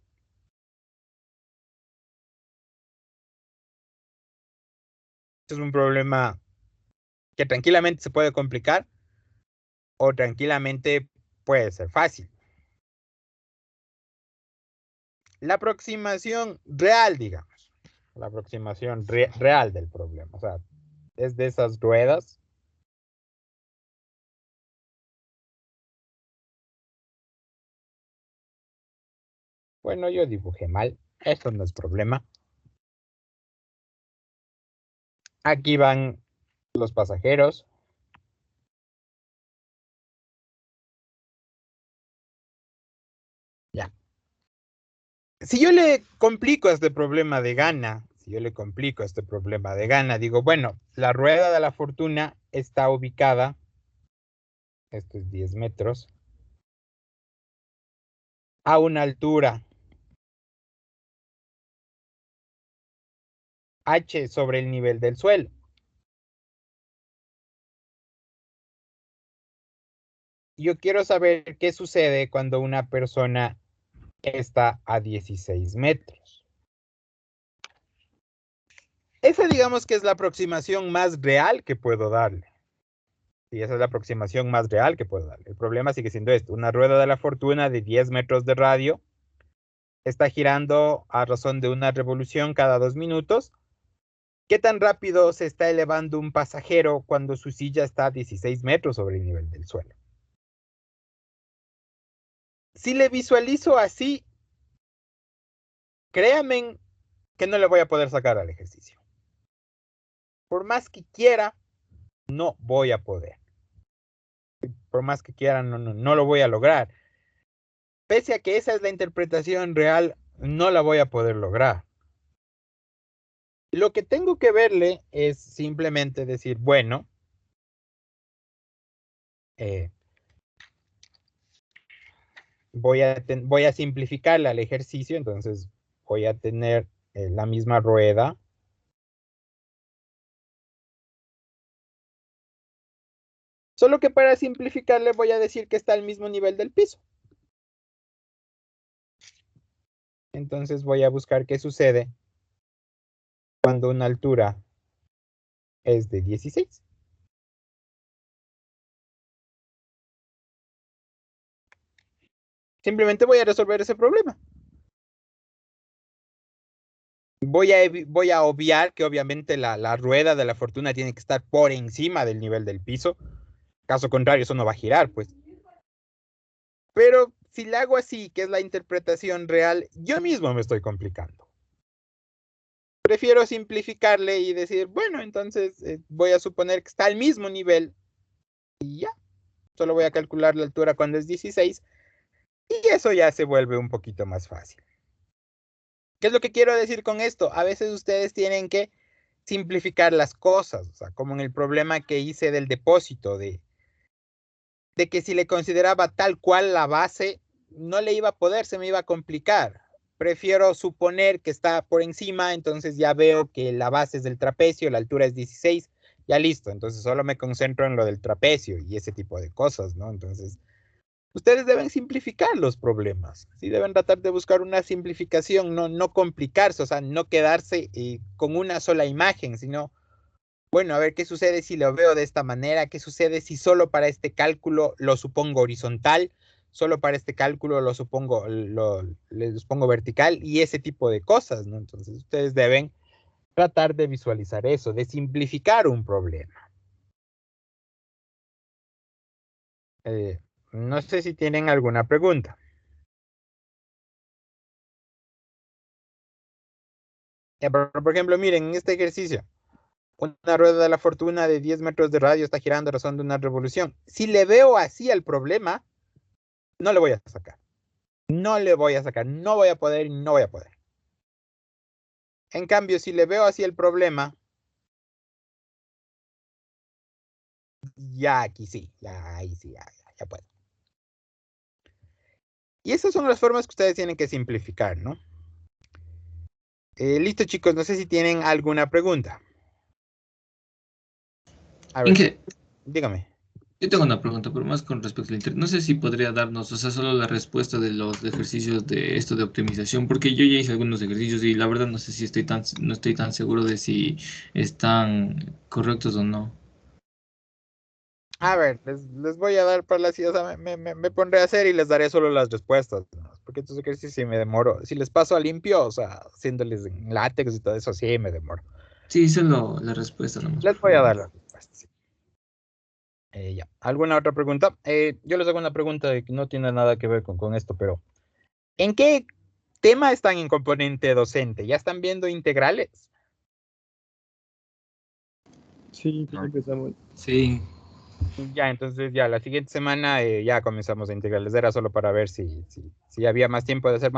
Este es un problema que tranquilamente se puede complicar o tranquilamente puede ser fácil. La aproximación real, digamos, la aproximación real del problema, o sea, es de esas ruedas. Bueno, yo dibujé mal, esto no es problema. Aquí van los pasajeros. Ya. Si yo le complico este problema de gana, digo, bueno, la rueda de la fortuna está ubicada, esto es 10 metros, a una altura h sobre el nivel del suelo. Yo quiero saber qué sucede cuando una persona está a 16 metros. Esa digamos que es la aproximación más real que puedo darle. Sí, esa es la aproximación más real que puedo darle. El problema sigue siendo esto. Una rueda de la fortuna de 10 metros de radio está girando a razón de una revolución cada 2 minutos. ¿Qué tan rápido se está elevando un pasajero cuando su silla está a 16 metros sobre el nivel del suelo? Si le visualizo así, créanme que no le voy a poder sacar al ejercicio. Por más que quiera, no voy a poder. Por más que quiera, no lo voy a lograr. Pese a que esa es la interpretación real, no la voy a poder lograr. Lo que tengo que verle es simplemente decir, bueno, voy a simplificarle al ejercicio, entonces voy a tener la misma rueda. Solo que para simplificarle voy a decir que está al mismo nivel del piso. Entonces voy a buscar qué sucede cuando una altura es de 16. Simplemente voy a resolver ese problema. Voy a obviar que obviamente la rueda de la fortuna tiene que estar por encima del nivel del piso. Caso contrario, eso no va a girar, pues. Pero si le hago así, que es la interpretación real, yo mismo me estoy complicando. Prefiero simplificarle y decir, bueno, entonces voy a suponer que está al mismo nivel y ya. Solo voy a calcular la altura cuando es 16 y eso ya se vuelve un poquito más fácil. ¿Qué es lo que quiero decir con esto? A veces ustedes tienen que simplificar las cosas, o sea, como en el problema que hice del depósito, de que si le consideraba tal cual la base, no le iba a poder, se me iba a complicar. Prefiero suponer que está por encima, entonces ya veo que la base es del trapecio, la altura es 16, ya listo, entonces solo me concentro en lo del trapecio y ese tipo de cosas, ¿no? Entonces, ustedes deben simplificar los problemas, ¿sí? Deben tratar de buscar una simplificación, no complicarse, o sea, no quedarse con una sola imagen, sino, bueno, a ver qué sucede si lo veo de esta manera, qué sucede si solo para este cálculo lo supongo horizontal, solo para este cálculo le supongo vertical y ese tipo de cosas, ¿no? Entonces, ustedes deben tratar de visualizar eso, de simplificar un problema. No sé si tienen alguna pregunta. Por ejemplo, miren, en este ejercicio, una rueda de la fortuna de 10 metros de radio está girando a razón de una revolución. Si le veo así al problema, no le voy a sacar. No le voy a sacar, no voy a poder y no voy a poder. En cambio, si le veo así el problema, ya aquí sí, ya ahí sí, ya puedo. Y esas son las formas que ustedes tienen que simplificar, ¿no? Listo, chicos, no sé si tienen alguna pregunta. A ver, Inge, dígame. yo tengo una pregunta, pero más con respecto al internet. No sé si podría darnos, o sea, solo la respuesta de los ejercicios de esto de optimización, porque yo ya hice algunos ejercicios y la verdad no sé si no estoy tan seguro de si están correctos o no. A ver, les voy a dar para la o sea, me pondré a hacer y les daré solo las respuestas, ¿no? Porque entonces que si me demoro, si les paso a limpio, o sea, haciéndoles en látex y todo eso, sí me demoro. Sí, solo la respuesta nomás, por Les voy a favor. dar las respuestas, sí. Ya. ¿Alguna otra pregunta? Yo les hago una pregunta que no tiene nada que ver con esto, pero ¿en qué tema están en componente docente? ¿Ya están viendo integrales? Sí, No. empezamos. Sí. Ya, entonces ya la siguiente semana ya comenzamos a integrales. Era solo para ver si había más tiempo de hacer más